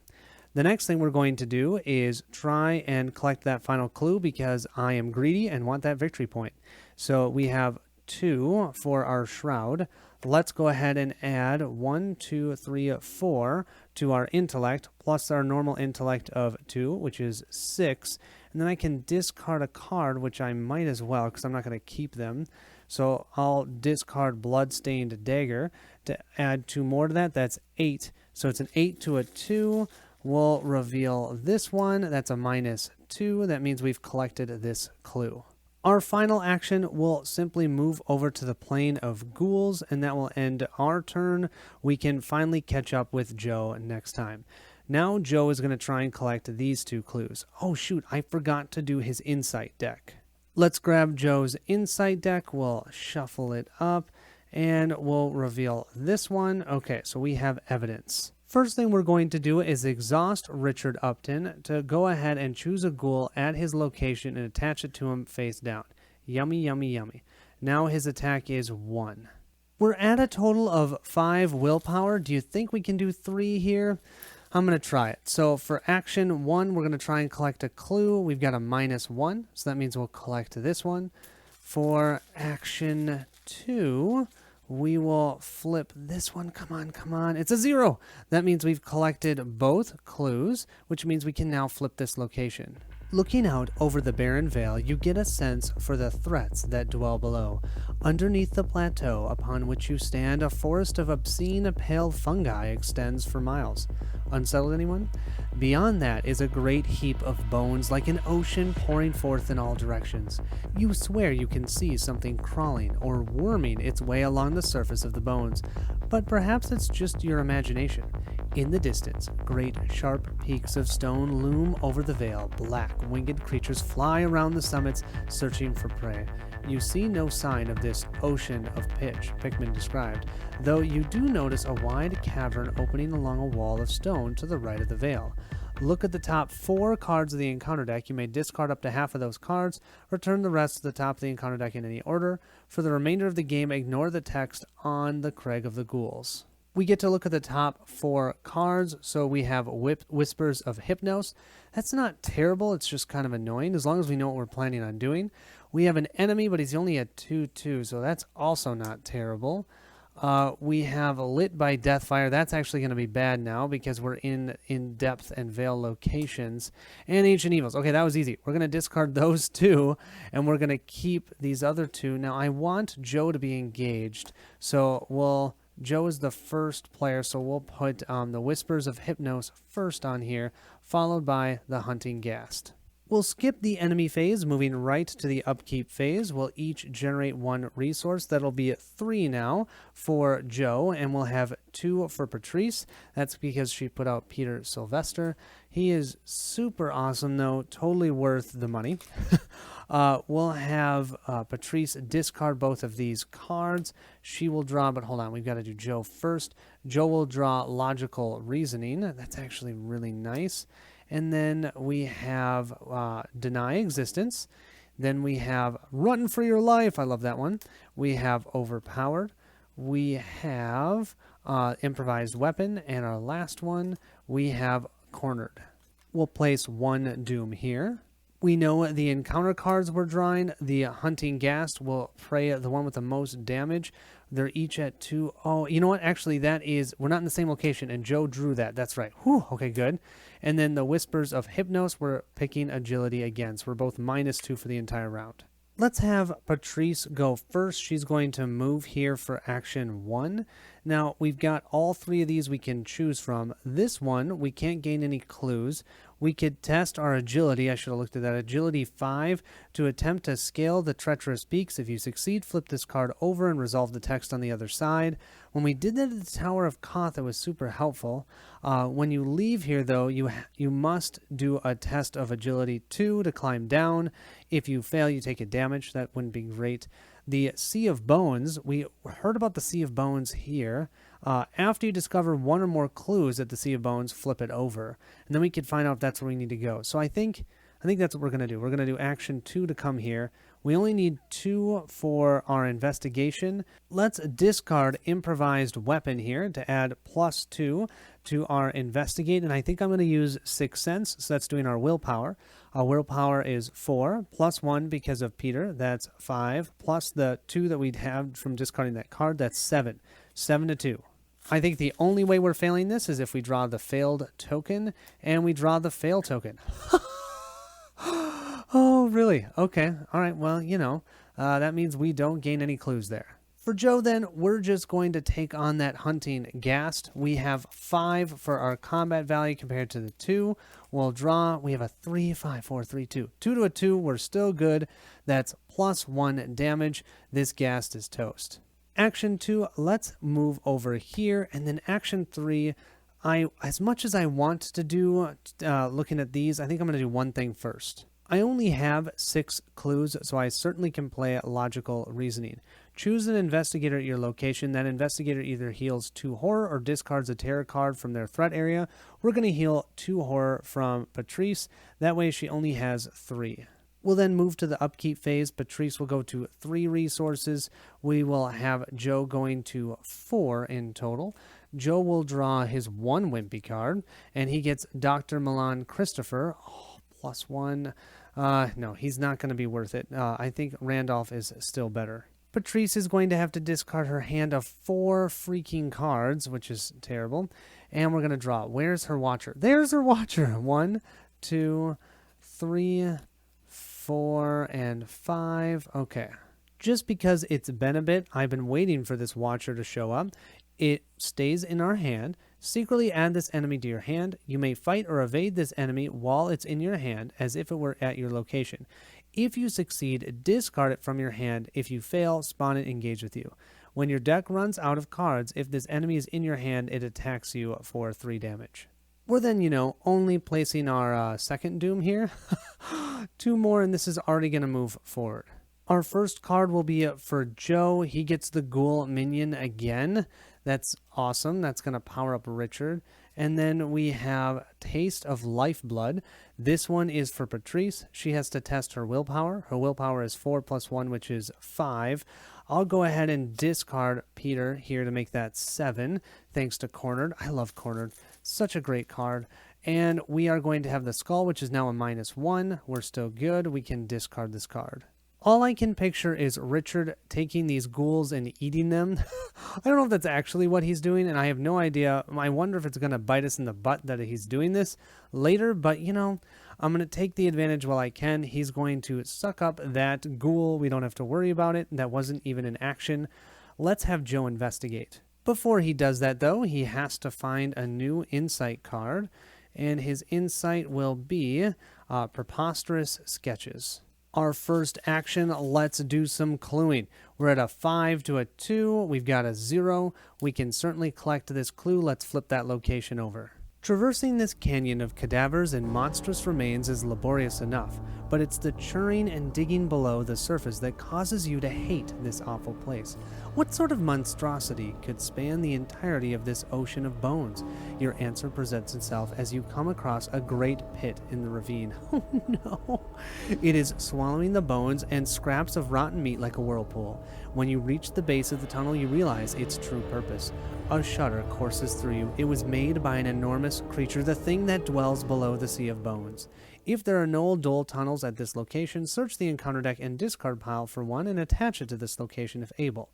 The next thing we're going to do is try and collect that final clue because I am greedy and want that victory point. So we have 2 for our shroud. Let's go ahead and add 1, 2, 3, 4 to our intellect, plus our normal intellect of 2, which is 6. And then I can discard a card, which I might as well, because I'm not going to keep them. So I'll discard Bloodstained Dagger to add 2 more to that. That's 8. So it's an 8 to a 2. We'll reveal this one. That's a -2. That means we've collected this clue. Our final action will simply move over to the plane of ghouls, and that will end our turn. We can finally catch up with Joe next time. Now Joe is going to try and collect these 2 clues. Oh shoot, I forgot to do his insight deck. Let's grab Joe's insight deck. We'll shuffle it up, and we'll reveal this one. Okay, so we have evidence. First thing we're going to do is exhaust Richard Upton to go ahead and choose a ghoul at his location and attach it to him face down. Yummy, yummy, yummy. Now his attack is 1. We're at a total of 5 willpower. Do you think we can do 3 here? I'm going to try it. So for action 1, we're going to try and collect a clue. We've got a -1, so that means we'll collect this one. For action 2... we will flip this one. Come on, come on. It's a 0. That means we've collected both clues, which means we can now flip this location. Looking out over the barren vale, you get a sense for the threats that dwell below. Underneath the plateau upon which you stand, a forest of obscene pale fungi extends for miles. Unsettled anyone? Beyond that is a great heap of bones like an ocean pouring forth in all directions. You swear you can see something crawling or worming its way along the surface of the bones, but perhaps it's just your imagination. In the distance, great sharp peaks of stone loom over the vale. Black winged creatures fly around the summits, searching for prey. You see no sign of this ocean of pitch Pickman described, though you do notice a wide cavern opening along a wall of stone to the right of the vale. Look at the top 4 cards of the encounter deck. You may discard up to half of those cards, return the rest to the top of the encounter deck in any order. For the remainder of the game, ignore the text on the Crag of the Ghouls. We get to look at the top 4 cards, so we have Whispers of Hypnos. That's not terrible, it's just kind of annoying, as long as we know what we're planning on doing. We have an enemy, but he's only at 2/2, so that's also not terrible. We have Lit by Deathfire. That's actually going to be bad now because we're in depth and veil locations. And Ancient Evils. Okay, that was easy. We're going to discard those 2, and we're going to keep these other 2. Now, I want Joe to be engaged, so Joe is the first player, so we'll put the Whispers of Hypnos first on here, followed by the Hunting Ghast. We'll skip the enemy phase, moving right to the upkeep phase. We'll each generate 1 resource. That'll be 3 now for Joe, and we'll have 2 for Patrice. That's because she put out Peter Sylvester. He is super awesome, though. Totally worth the money. We'll have Patrice discard both of these cards. She will draw, but hold on, we've got to do Joe first. Joe will draw Logical Reasoning. That's actually really nice. And then we have Deny Existence. Then we have Run for Your Life. I love that one. We have Overpowered. We have Improvised Weapon. And our last one, we have Cornered. We'll place 1 Doom here. We know the encounter cards we're drawing. The Hunting Ghast will prey the one with the most damage. They're each at 2. Oh, you know what? Actually, that is, we're not in the same location, and Joe drew that. That's right. Whew, okay, good. And then the Whispers of Hypnos, we're picking Agility again. So we're both -2 for the entire round. Let's have Patrice go first. She's going to move here for action 1. Now, we've got all 3 of these we can choose from. This one, we can't gain any clues. We could test our agility. I should have looked at that. Agility 5 to attempt to scale the treacherous peaks. If you succeed, flip this card over and resolve the text on the other side. When we did that at the Tower of Koth, it was super helpful. When you leave here, though, you must do a test of agility 2 to climb down. If you fail, you take a damage. That wouldn't be great. The Sea of Bones, we heard about the Sea of Bones here. After you discover 1 or more clues at the Sea of Bones, flip it over. And then we can find out if that's where we need to go. So I think that's what we're going to do. We're going to do action 2 to come here. We only need 2 for our investigation. Let's discard Improvised Weapon here to add +2 to our investigate. And I think I'm going to use Sixth Sense. So that's doing our willpower. Our willpower is 4 +1 because of Peter. That's 5 plus the 2 that we'd have from discarding that card. That's 7. 7-2. I think the only way we're failing this is if we draw the failed token and we draw the fail token. Oh, really? Okay. All right. Well, that means we don't gain any clues there. For Joe, then, we're just going to take on that Hunting Ghast. We have 5 for our combat value compared to the 2. We'll draw. We have a 3, 5, 4, 3, 2. 2 to a 2. We're still good. That's +1 damage. This Ghast is toast. Action 2, let's move over here. And then action 3, as much as I want to do, looking at these, I think I'm going to do one thing first. I only have 6 clues, so I certainly can play Logical Reasoning. Choose an investigator at your location. That investigator either heals 2 horror or discards a terror card from their threat area. We're going to heal 2 horror from Patrice. That way she only has 3. We'll then move to the upkeep phase. Patrice will go to 3 resources. We will have Joe going to 4 in total. Joe will draw his 1 Wimpy card, and he gets Dr. Milan Christopher. Oh, +1. No, he's not going to be worth it. I think Randolph is still better. Patrice is going to have to discard her hand of 4 freaking cards, which is terrible. And we're going to draw. Where's her Watcher? There's her Watcher. 1, 2, 3, 4, and 5. Okay. Just because it's been a bit, I've been waiting for this Watcher to show up. It stays in our hand. Secretly add this enemy to your hand. You may fight or evade this enemy while it's in your hand as if it were at your location. If you succeed, discard it from your hand. If you fail, spawn it engage with you. When your deck runs out of cards, if this enemy is in your hand, it attacks you for 3 damage. We're then, only placing our second Doom here. 2 more, and this is already going to move forward. Our first card will be for Joe. He gets the Ghoul Minion again. That's awesome. That's going to power up Richard. And then we have Taste of Lifeblood. This one is for Patrice. She has to test her willpower. Her willpower is 4 + 1, which is 5. I'll go ahead and discard Peter here to make that 7, thanks to Cornered. I love Cornered. Such a great card. And we are going to have the Skull, which is now a -1. We're still good. We can discard this card. All I can picture is Richard taking these ghouls and eating them. I don't know if that's actually what he's doing, and I have no idea. I wonder if it's going to bite us in the butt that he's doing this later, but, I'm going to take the advantage while I can. He's going to suck up that ghoul. We don't have to worry about it. That wasn't even an action. Let's have Joe investigate. Before he does that, though, he has to find a new insight card. and his insight will be preposterous sketches. Our first action, let's do some cluing. We're at a 5 to a 2. We've got a 0. We can certainly collect this clue. Let's flip that location over. Traversing this canyon of cadavers and monstrous remains is laborious enough, but it's the churning and digging below the surface that causes you to hate this awful place. What sort of monstrosity could span the entirety of this ocean of bones? Your answer presents itself as you come across a great pit in the ravine. Oh no! It is swallowing the bones and scraps of rotten meat like a whirlpool. When you reach the base of the tunnel, you realize its true purpose. A shudder courses through you. It was made by an enormous creature, the thing that dwells below the sea of bones. If there are no dull tunnels at this location, search the encounter deck and discard pile for one and attach it to this location if able.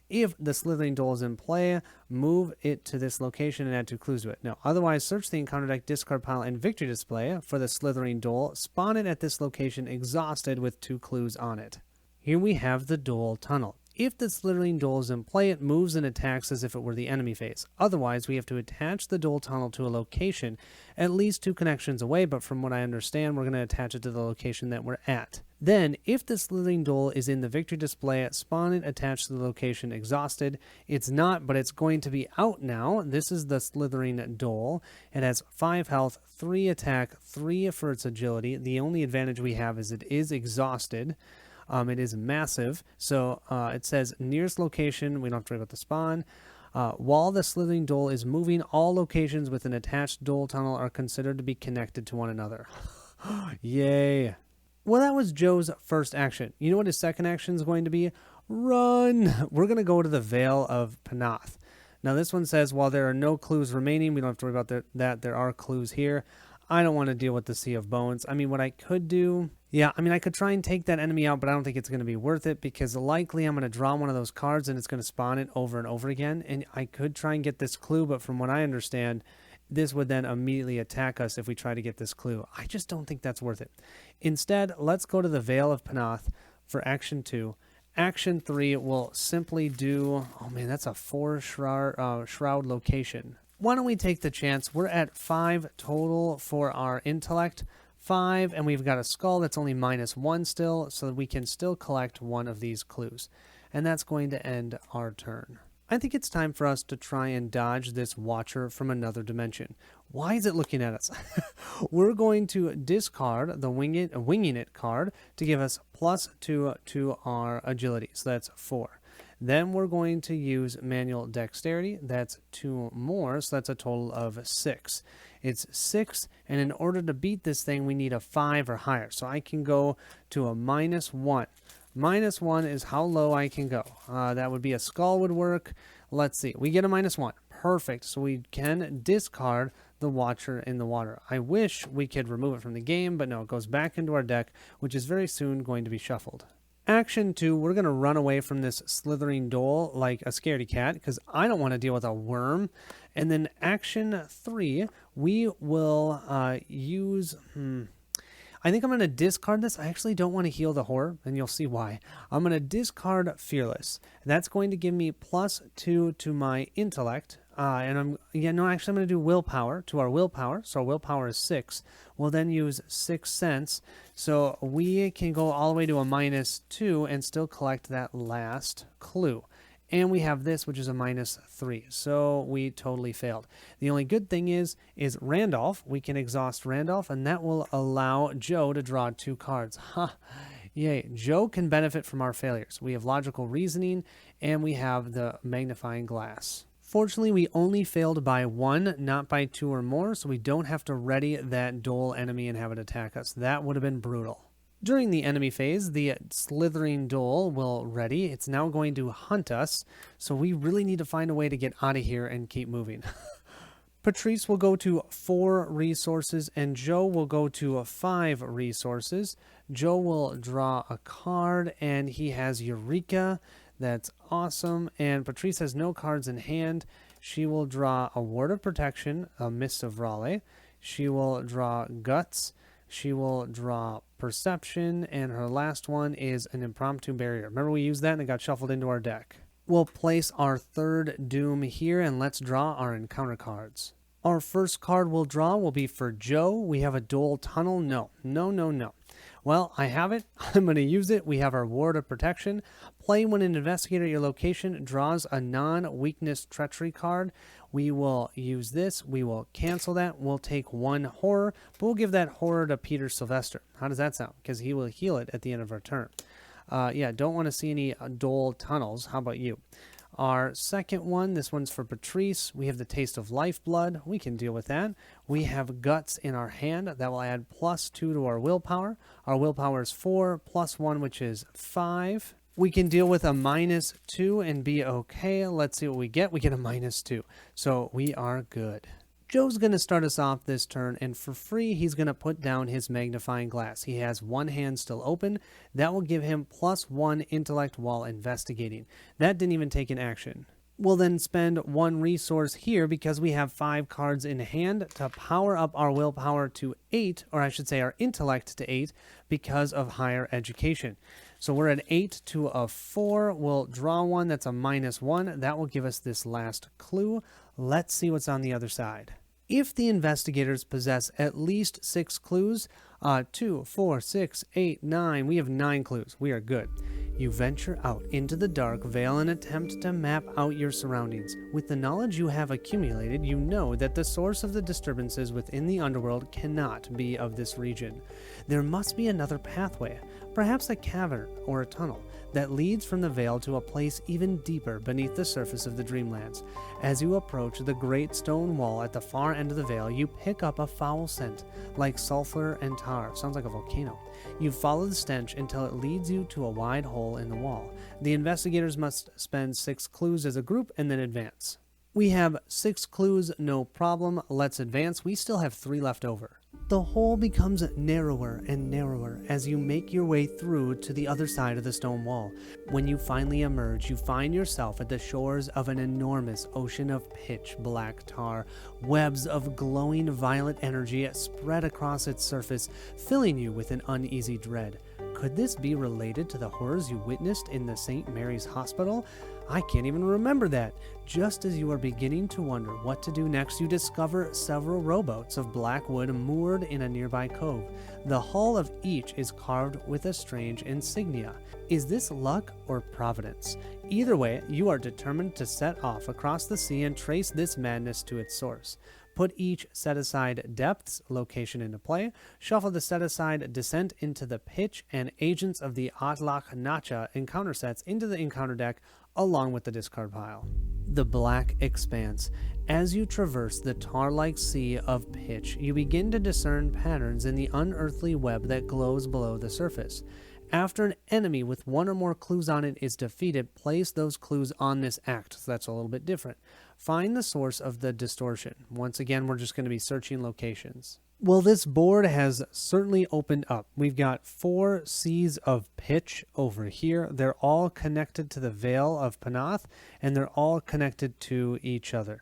If the slithering duel is in play, move it to this location and add 2 clues to it. No, otherwise, search the encounter deck, discard pile, and victory display for the slithering duel. Spawn it at this location exhausted with 2 clues on it. Here we have the duel tunnel. If the slithering duel is in play, it moves and attacks as if it were the enemy phase. Otherwise, we have to attach the duel tunnel to a location at least 2 connections away, but from what I understand, we're going to attach it to the location that we're at. Then, if the slithering duel is in the victory display, spawn it attached to the location exhausted. It's not, but it's going to be out now. This is the slithering duel. It has 5 health, 3 attack, 3 for its agility. The only advantage we have is it is exhausted. It is massive, so it says nearest location, we don't have to worry about the spawn. While the slithering duel is moving, all locations with an attached duel tunnel are considered to be connected to one another. Yay. Well, that was Joe's first action. You know what his second action is going to be? Run! We're going to go to the Vale of Panath. Now this one says, while there are no clues remaining, we don't have to worry about that. There are clues here. I don't want to deal with the Sea of Bones. I mean, what I could do... Yeah, I mean, I could try and take that enemy out, but I don't think it's going to be worth it because likely I'm going to draw one of those cards and it's going to spawn it over and over again. And I could try and get this clue, but from what I understand, this would then immediately attack us if we try to get this clue. I just don't think that's worth it. Instead, let's go to the Vale of Panath for Action 2. Action 3 will simply do... Oh man, that's a 4 shroud location. Why don't we take the chance? We're at 5 total for our intellect. 5, and we've got a skull that's only -1 still, so that we can still collect one of these clues. And that's going to end our turn. I think it's time for us to try and dodge this watcher from another dimension. Why is it looking at us? We're going to discard the winging it card to give us +2 to our agility, so that's 4. Then we're going to use manual dexterity. That's 2 more, so that's a total of 6. It's 6, and in order to beat this thing, we need a 5 or higher. So I can go to a -1. -1 is how low I can go. That would be a skull would work. Let's see. We get a -1. Perfect. So we can discard the watcher in the water. I wish we could remove it from the game, but no, it goes back into our deck, which is very soon going to be shuffled. Action 2, we're going to run away from this slithering duel like a scaredy cat because I don't want to deal with a worm. And then Action 3, we will use... I think I'm going to discard this. I actually don't want to heal the horror, and you'll see why. I'm going to discard Fearless. That's going to give me +2 to my intellect. I'm going to do willpower to our willpower. So our willpower is 6. We'll then use 6 cents. So we can go all the way to a -2 and still collect that last clue. And we have this, which is a -3. So we totally failed. The only good thing is Randolph. We can exhaust Randolph, and that will allow Joe to draw 2 cards. Ha! Yay. Joe can benefit from our failures. We have logical reasoning, and we have the magnifying glass. Fortunately, we only failed by 1, not by 2 or more, so we don't have to ready that duel enemy and have it attack us. That would have been brutal. During the enemy phase, the slithering duel will ready. It's now going to hunt us, so we really need to find a way to get out of here and keep moving. Patrice will go to 4 resources, and Joe will go to 5 resources. Joe will draw a card, and he has Eureka. That's awesome. And Patrice has no cards in hand. She will draw a Word of Protection, a Mist of Raleigh. She will draw Guts. She will draw Perception. And her last one is an Impromptu Barrier. Remember we used that and it got shuffled into our deck. We'll place our 3rd Doom here and let's draw our encounter cards. Our first card we'll draw will be for Joe. We have a dual tunnel. No. Well, I have it. I'm going to use it. We have our Ward of Protection. Play when an investigator at your location draws a non-weakness treachery card. We will use this. We will cancel that. We'll take one horror, but we'll give that horror to Peter Sylvester. How does that sound? Because he will heal it at the end of our turn. Yeah, don't want to see any dual tunnels. How about you? Our second one, this one's for Patrice. We have the Taste of Lifeblood. We can deal with that. We have Guts in our hand. That will add +2 to our willpower. Our willpower is 4, +1, which is 5. We can deal with a -2 and be okay. Let's see what we get. We get a -2. So we are good. Joe's going to start us off this turn, and for free, he's going to put down his magnifying glass. He has one hand still open. That will give him +1 intellect while investigating. That didn't even take an action. We'll then spend one resource here because we have 5 cards in hand to power up our willpower to 8, or I should say our intellect to 8, because of higher education. So we're at 8 to a 4. We'll draw one. That's a -1. That will give us this last clue. Let's see what's on the other side. If the investigators possess at least 6 clues, 2, 4, 6, 8, 9, we have 9 clues. We are good. You venture out into the dark veil and attempt to map out your surroundings. With the knowledge you have accumulated, you know that the source of the disturbances within the underworld cannot be of this region. There must be another pathway, perhaps a cavern or a tunnel, that leads from the veil to a place even deeper beneath the surface of the Dreamlands. As you approach the great stone wall at the far end of the veil, you pick up a foul scent, like sulfur and tar. Sounds like a volcano. You follow the stench until it leads you to a wide hole in the wall. The investigators must spend 6 clues as a group and then advance. We have 6 clues, no problem. Let's advance. We still have 3 left over. The hole becomes narrower and narrower as you make your way through to the other side of the stone wall. When you finally emerge, you find yourself at the shores of an enormous ocean of pitch black tar. Webs of glowing violet energy spread across its surface, filling you with an uneasy dread. Could this be related to the horrors you witnessed in the St. Mary's Hospital? I can't even remember that. Just as you are beginning to wonder what to do next, you discover several rowboats of black wood moored in a nearby cove. The hull of each is carved with a strange insignia. Is this luck or providence? Either way, you are determined to set off across the sea and trace this madness to its source. Put each set-aside depths location into play, shuffle the set-aside descent into the pitch, and agents of the Atlach Nacha encounter sets into the encounter deck along with the discard pile. The Black Expanse. As you traverse the tar-like sea of pitch, you begin to discern patterns in the unearthly web that glows below the surface. After an enemy with 1 or more clues on it is defeated, place those clues on this act. So that's a little bit different. Find the source of the distortion. Once again, we're just going to be searching locations. Well, this board has certainly opened up. We've got 4 seas of pitch over here. They're all connected to the Veil of Panath, and they're all connected to each other.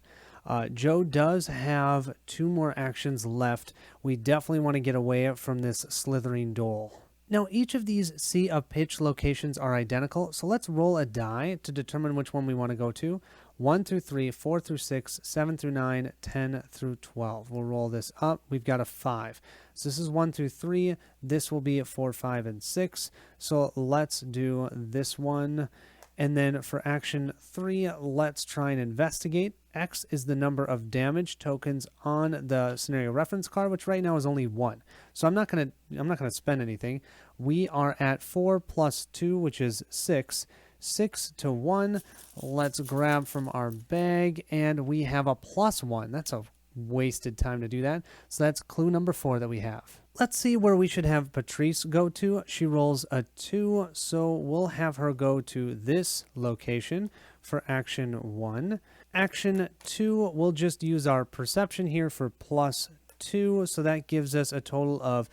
Joe does have 2 more actions left. We definitely want to get away from this slithering dole. Now, each of these sea of pitch locations are identical, so let's roll a die to determine which one we want to go to. 1 through 3, 4 through 6, 7 through 9, 10 through 12. We'll roll this up. We've got a 5. So this is 1 through 3. This will be at 4, 5, and 6. So let's do this one. And then for action 3, let's try and investigate. X is the number of damage tokens on the scenario reference card, which right now is only 1. So I'm not gonna spend anything. We are at 4 plus 2, which is 6. 6 to 1. Let's grab from our bag, and we have a +1. That's a wasted time to do that. So that's clue number 4 that we have. Let's see where we should have Patrice go to. She rolls a 2, so we'll have her go to this location for action 1. Action 2, we'll just use our perception here for +2, so that gives us a total of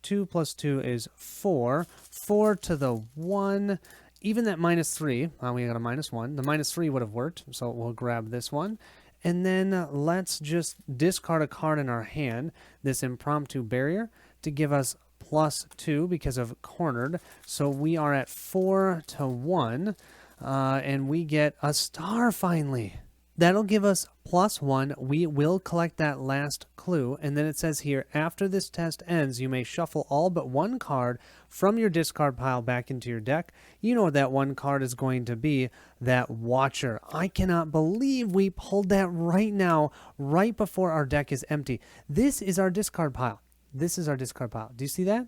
2 plus 2 is 4. 4 to the 1. Even that -3, we got a -1. The -3 would have worked, so we'll grab this one. And then let's just discard a card in our hand, this impromptu barrier, to give us +2 because of cornered. So we are at 4 to 1, and we get a star finally. That'll give us +1, we will collect that last clue, and then it says here, after this test ends, you may shuffle all but one card from your discard pile back into your deck. You know what that one card is going to be, that Watcher. I cannot believe we pulled that right now, right before our deck is empty. This is our discard pile. This is our discard pile. Do you see that?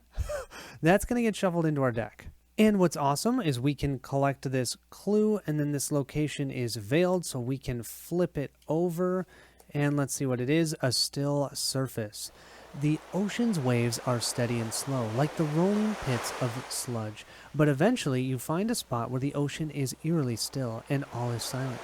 That's going to get shuffled into our deck. And what's awesome is we can collect this clue, and then this location is veiled, so we can flip it over, and let's see what it is, a still surface. The ocean's waves are steady and slow, like the rolling pits of sludge, but eventually you find a spot where the ocean is eerily still, and all is silent.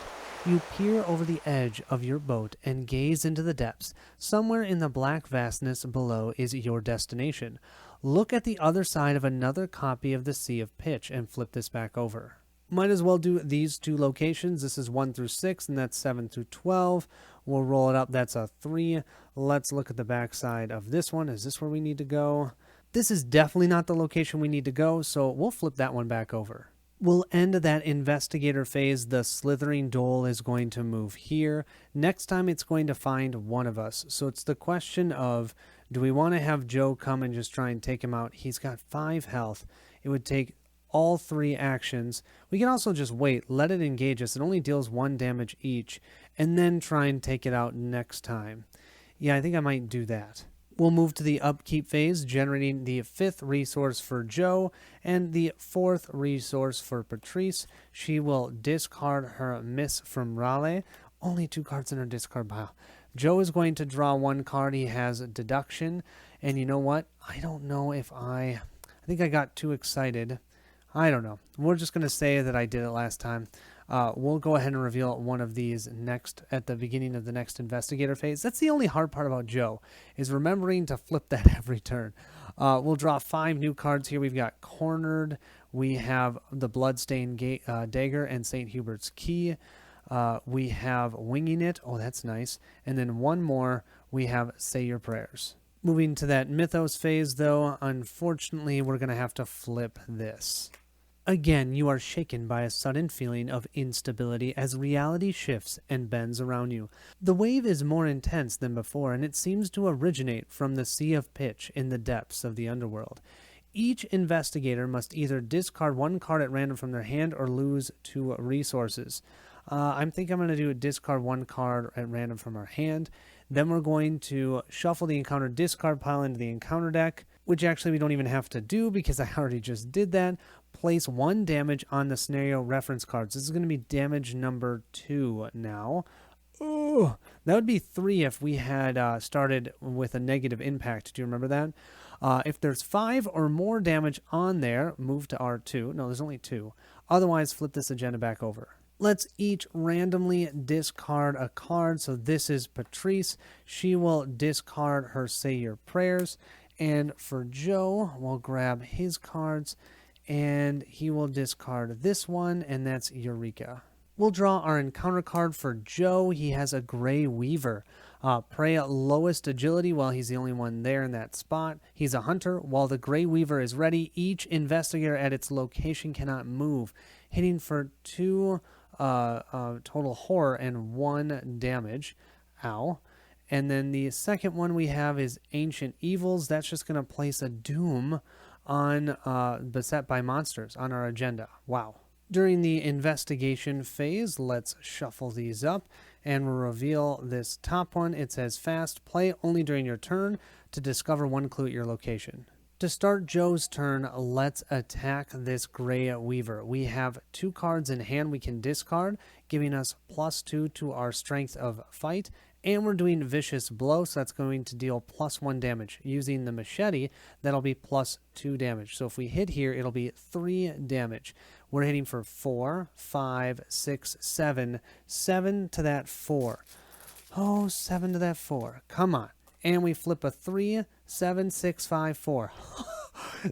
You peer over the edge of your boat and gaze into the depths. Somewhere in the black vastness below is your destination. Look at the other side of another copy of the Sea of Pitch and flip this back over. Might as well do these two locations. This is 1 through 6, and that's 7 through 12. We'll roll it up. That's a 3. Let's look at the back side of this one. Is this where we need to go? This is definitely not the location we need to go, so we'll flip that one back over. We'll end that investigator phase. The slithering dole is going to move here. Next time it's going to find one of us. So it's the question of, do we want to have Joe come and just try and take him out? He's got 5 health. It would take all 3 actions. We can also just wait, let it engage us. It only deals 1 damage each, and then try and take it out next time. Yeah, I think I might do that. We'll move to the upkeep phase, generating the 5th resource for Joe and the 4th resource for Patrice. She will discard her Miss from Raleigh. Only 2 cards in her discard pile. Joe is going to draw 1 card. He has deduction. And you know what? I don't know if I think I got too excited. I don't know. We're just going to say that I did it last time. We'll go ahead and reveal one of these next at the beginning of the next investigator phase. That's the only hard part about Joe, is remembering to flip that every turn. We'll draw 5 new cards here. We've got Cornered. We have the Bloodstained Dagger and St. Hubert's Key. We have Winging It. Oh, that's nice. And then one more. We have Say Your Prayers. Moving to that Mythos phase, though, unfortunately, we're going to have to flip this. Again, you are shaken by a sudden feeling of instability as reality shifts and bends around you. The wave is more intense than before, and it seems to originate from the Sea of Pitch in the depths of the underworld. Each investigator must either discard 1 card at random from their hand or lose 2 resources. I think I'm going to do a discard 1 card at random from our hand. Then we're going to shuffle the encounter discard pile into the encounter deck, which actually we don't even have to do because I already just did that. Place 1 damage on the scenario reference cards. This is going to be damage number 2 now. Ooh, that would be 3 if we had started with a negative impact. Do you remember that? If there's 5 or more damage on there, move to R2. No, there's only 2. Otherwise, flip this agenda back over. Let's each randomly discard a card. So this is Patrice. She will discard her Say Your Prayers. And for Joe, we'll grab his cards. And he will discard this one, and that's Eureka. We'll draw our encounter card for Joe. He has a Gray Weaver. Prey at lowest agility while he's the only one there in that spot. He's a hunter. While the Gray Weaver is ready, each investigator at its location cannot move, hitting for 2 total horror and 1 damage. Ow. And then the second one we have is Ancient Evils. That's just going to place a doom on Beset by Monsters on our agenda. Wow. During the investigation phase, let's shuffle these up and we'll reveal this top one. It says fast, play only during your turn to discover 1 clue at your location. To start Joe's turn, let's attack this Gray Weaver. We have 2 cards in hand we can discard, giving us +2 to our strength of fight. And we're doing Vicious Blow, so that's going to deal +1 damage. Using the machete, that'll be +2 damage. So if we hit here, it'll be 3 damage. We're hitting for 4, 5, 6, 7. 7 to that 4. Oh, 7 to that 4. Come on. And we flip a 3, 7, 6, 5, 4.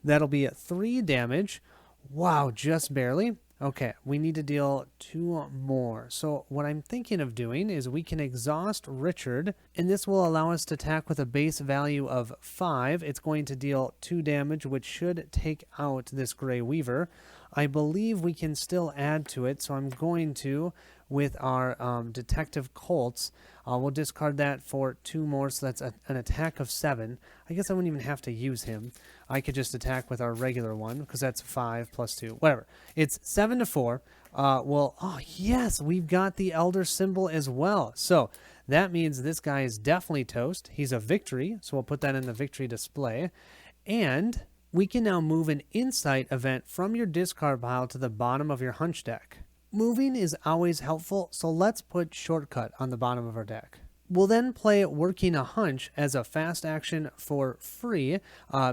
That'll be 3 damage. Wow, just barely. Okay, we need to deal 2 more. So what I'm thinking of doing is we can exhaust Richard, and this will allow us to attack with a base value of 5. It's going to deal 2 damage, which should take out this Gray Weaver. I believe we can still add to it, so I'm going to, with our Detective Colts, we'll discard that for 2 more, so that's an attack of 7. I guess I wouldn't even have to use him. I could just attack with our regular one, because that's 5 plus 2, whatever. It's 7 to 4. Oh yes, we've got the Elder symbol as well. So that means this guy is definitely toast. He's a victory, so we'll put that in the victory display. And we can now move an insight event from your discard pile to the bottom of your hunch deck. Moving is always helpful, so let's put shortcut on the bottom of our deck. We'll then play Working a Hunch as a fast action for free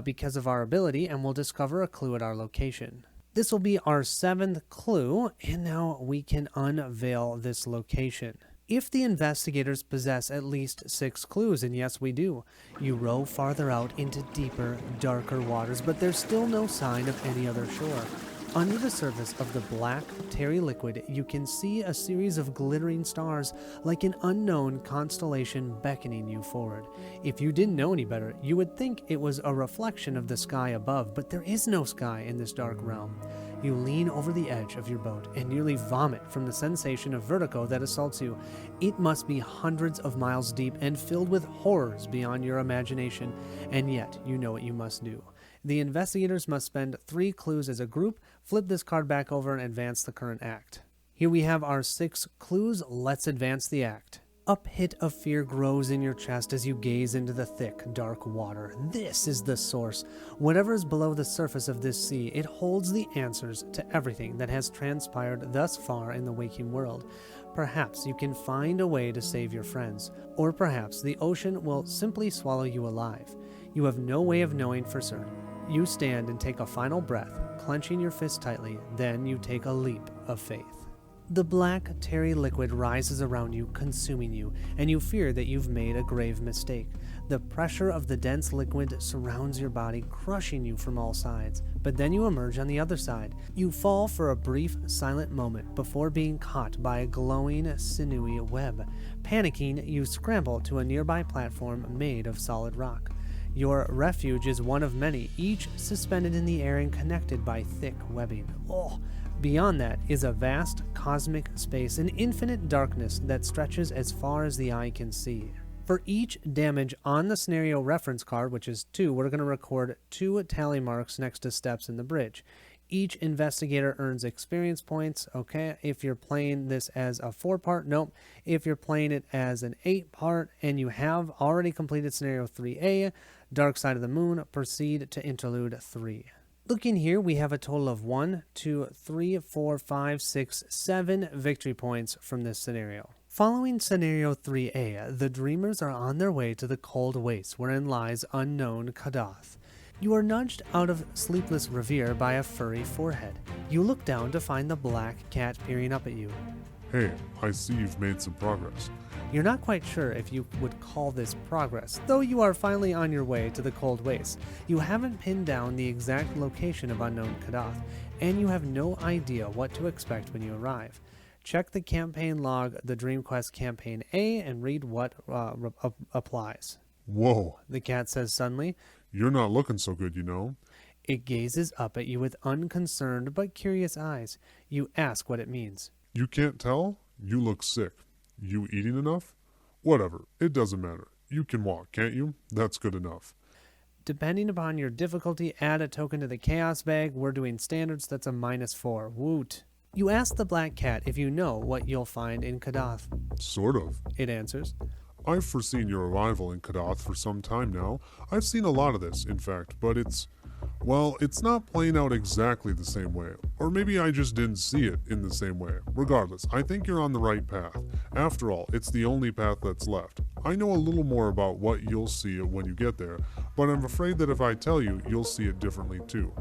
because of our ability, and we'll discover a clue at our location. This will be our 7th clue, and now we can unveil this location. If the investigators possess at least 6 clues, and yes we do, you row farther out into deeper, darker waters, but there's still no sign of any other shore. Under the surface of the black, tarry liquid, you can see a series of glittering stars, like an unknown constellation beckoning you forward. If you didn't know any better, you would think it was a reflection of the sky above, but there is no sky in this dark realm. You lean over the edge of your boat and nearly vomit from the sensation of vertigo that assaults you. It must be hundreds of miles deep and filled with horrors beyond your imagination, and yet you know what you must do. The investigators must spend 3 clues as a group, flip this card back over, and advance the current act. Here we have our 6 clues. Let's advance the act. A pit of fear grows in your chest as you gaze into the thick, dark water. This is the source. Whatever is below the surface of this sea, it holds the answers to everything that has transpired thus far in the waking world. Perhaps you can find a way to save your friends, or perhaps the ocean will simply swallow you alive. You have no way of knowing for certain. You stand and take a final breath, clenching your fist tightly, then you take a leap of faith. The black, tarry liquid rises around you, consuming you, and you fear that you've made a grave mistake. The pressure of the dense liquid surrounds your body, crushing you from all sides. But then you emerge on the other side. You fall for a brief, silent moment before being caught by a glowing, sinewy web. Panicking, you scramble to a nearby platform made of solid rock. Your refuge is one of many, each suspended in the air and connected by thick webbing. Beyond that is a vast cosmic space, an infinite darkness that stretches as far as the eye can see. For each damage on the scenario reference card, which is 2, we're going to record 2 tally marks next to steps in the bridge. Each investigator earns experience points, okay? If you're playing this as a 4-part, nope. If you're playing it as an 8-part and you have already completed scenario 3A, Dark Side of the Moon, proceed to Interlude 3. Looking here, we have a total of 1, 2, 3, 4, 5, 6, 7 victory points from this scenario. Following scenario 3A, the dreamers are on their way to the cold waste wherein lies unknown Kadath. You are nudged out of Sleepless Reverie by a furry forehead. You look down to find the black cat peering up at you. Hey, I see you've made some progress. You're not quite sure if you would call this progress, though you are finally on your way to the cold waste. You haven't pinned down the exact location of unknown Kadath, and you have no idea what to expect when you arrive. Check the campaign log, the Dream Quest Campaign A, and read what applies. Whoa, The cat says suddenly. You're not looking so good, you know. It gazes up at you with unconcerned but curious eyes. You ask what it means. You can't tell? You look sick. You eating enough? Whatever, it doesn't matter. You can walk, can't you? That's good enough. Depending upon your difficulty, add a token to the chaos bag. We're doing standards, that's a -4. Woot. You ask the black cat if you know what you'll find in Kadath. Sort of. It answers. I've foreseen your arrival in Kadath for some time now. I've seen a lot of this, in fact, but it's not playing out exactly the same way. Or maybe I just didn't see it in the same way. Regardless, I think you're on the right path. After all, it's the only path that's left. I know a little more about what you'll see when you get there, but I'm afraid that if I tell you, you'll see it differently too.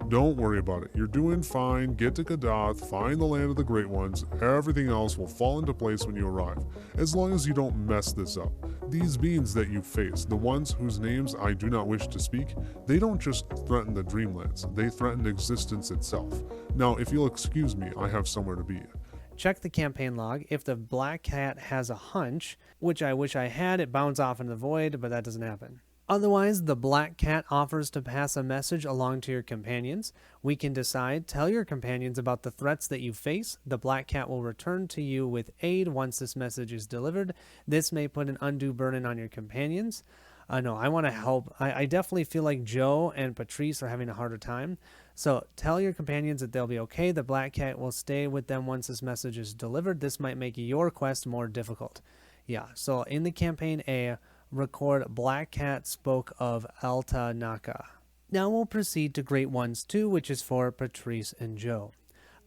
Don't worry about it. You're doing fine. Get to Kadath, find the land of the great ones. Everything else will fall into place when you arrive, as long as you don't mess this up. These beings that you face, the ones whose names I do not wish to speak, they don't just threaten the Dreamlands, they threaten existence itself. Now, if you'll excuse me, I have somewhere to be. Check the campaign log. If the black cat has a hunch, which I wish I had, it bounds off into the void, but that doesn't happen. Otherwise, the Black Cat offers to pass a message along to your companions. We can decide, tell your companions about the threats that you face. The Black Cat will return to you with aid once this message is delivered. This may put an undue burden on your companions. No, I want to help. I definitely feel like Joe and Patrice are having a harder time. So tell your companions that they'll be okay. The Black Cat will stay with them once this message is delivered. This might make your quest more difficult. Yeah, so in the campaign A, record Black Cat spoke of Alta Naka. Now we'll proceed to Great Ones 2, which is for Patrice and Joe.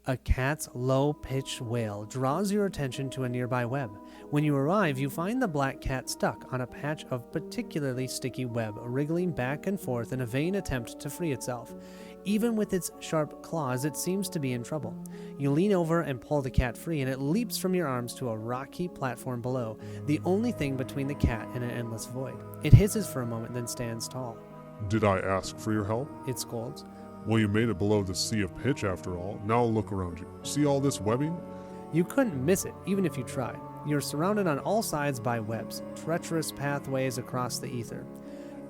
A cat's low-pitched wail draws your attention to a nearby web. When you arrive, you find the Black Cat stuck on a patch of particularly sticky web, wriggling back and forth in a vain attempt to free itself. Even with its sharp claws, it seems to be in trouble. You lean over and pull the cat free, and it leaps from your arms to a rocky platform below, the only thing between the cat and an endless void. It hisses for a moment, then stands tall. Did I ask for your help? It scolds. Well, you made it below the sea of pitch after all. Now look around you. See all this webbing? You couldn't miss it, even if you tried. You're surrounded on all sides by webs, treacherous pathways across the ether.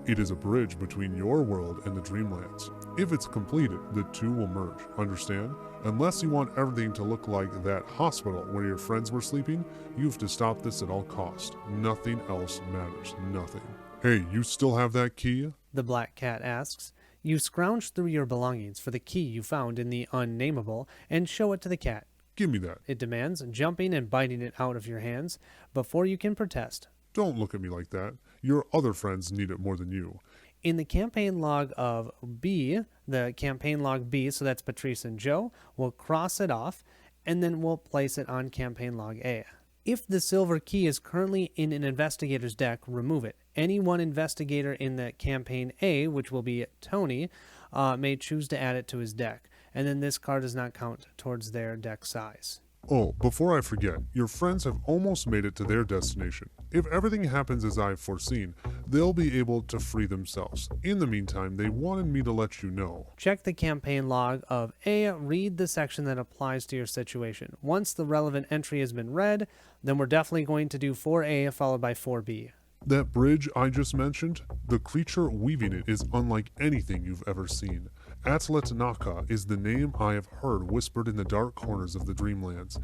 It is a bridge between your world and the Dreamlands. If it's completed, the two will merge, understand? Unless you want everything to look like that hospital where your friends were sleeping, you have to stop this at all cost. Nothing else matters. Nothing. Hey, you still have that key? The Black Cat asks. You scrounge through your belongings for the key you found in the unnameable and show it to the cat. Give me that. It demands, jumping and biting it out of your hands before you can protest. Don't look at me like that. Your other friends need it more than you. In the campaign log of B, the campaign log B, so that's Patrice and Joe, we'll cross it off, and then we'll place it on campaign log A. If the silver key is currently in an investigator's deck, remove it. Any one investigator in the campaign A, which will be Tony, may choose to add it to his deck, and then this card does not count towards their deck size. Oh, before I forget, your friends have almost made it to their destination. If everything happens as I've foreseen, they'll be able to free themselves. In the meantime, they wanted me to let you know. Check the campaign log of A, read the section that applies to your situation. Once the relevant entry has been read, then we're definitely going to do 4A followed by 4B. That bridge I just mentioned, the creature weaving it is unlike anything you've ever seen. Atlatnaka is the name I have heard whispered in the dark corners of the Dreamlands.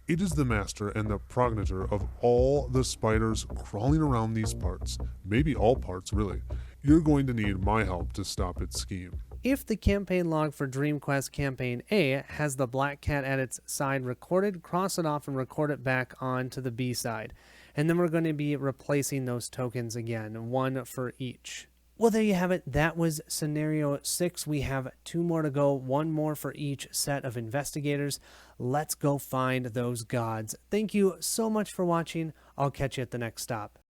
It is the master and the progenitor of all the spiders crawling around these parts. Maybe all parts, really. You're going to need my help to stop its scheme. If the campaign log for Dream Quest Campaign A has the Black Cat at its side recorded, cross it off and record it back onto the B side. And then we're going to be replacing those tokens again, one for each. Well, there you have it. That was scenario 6. We have 2 more to go, 1 more for each set of investigators. Let's go find those gods. Thank you so much for watching. I'll catch you at the next stop.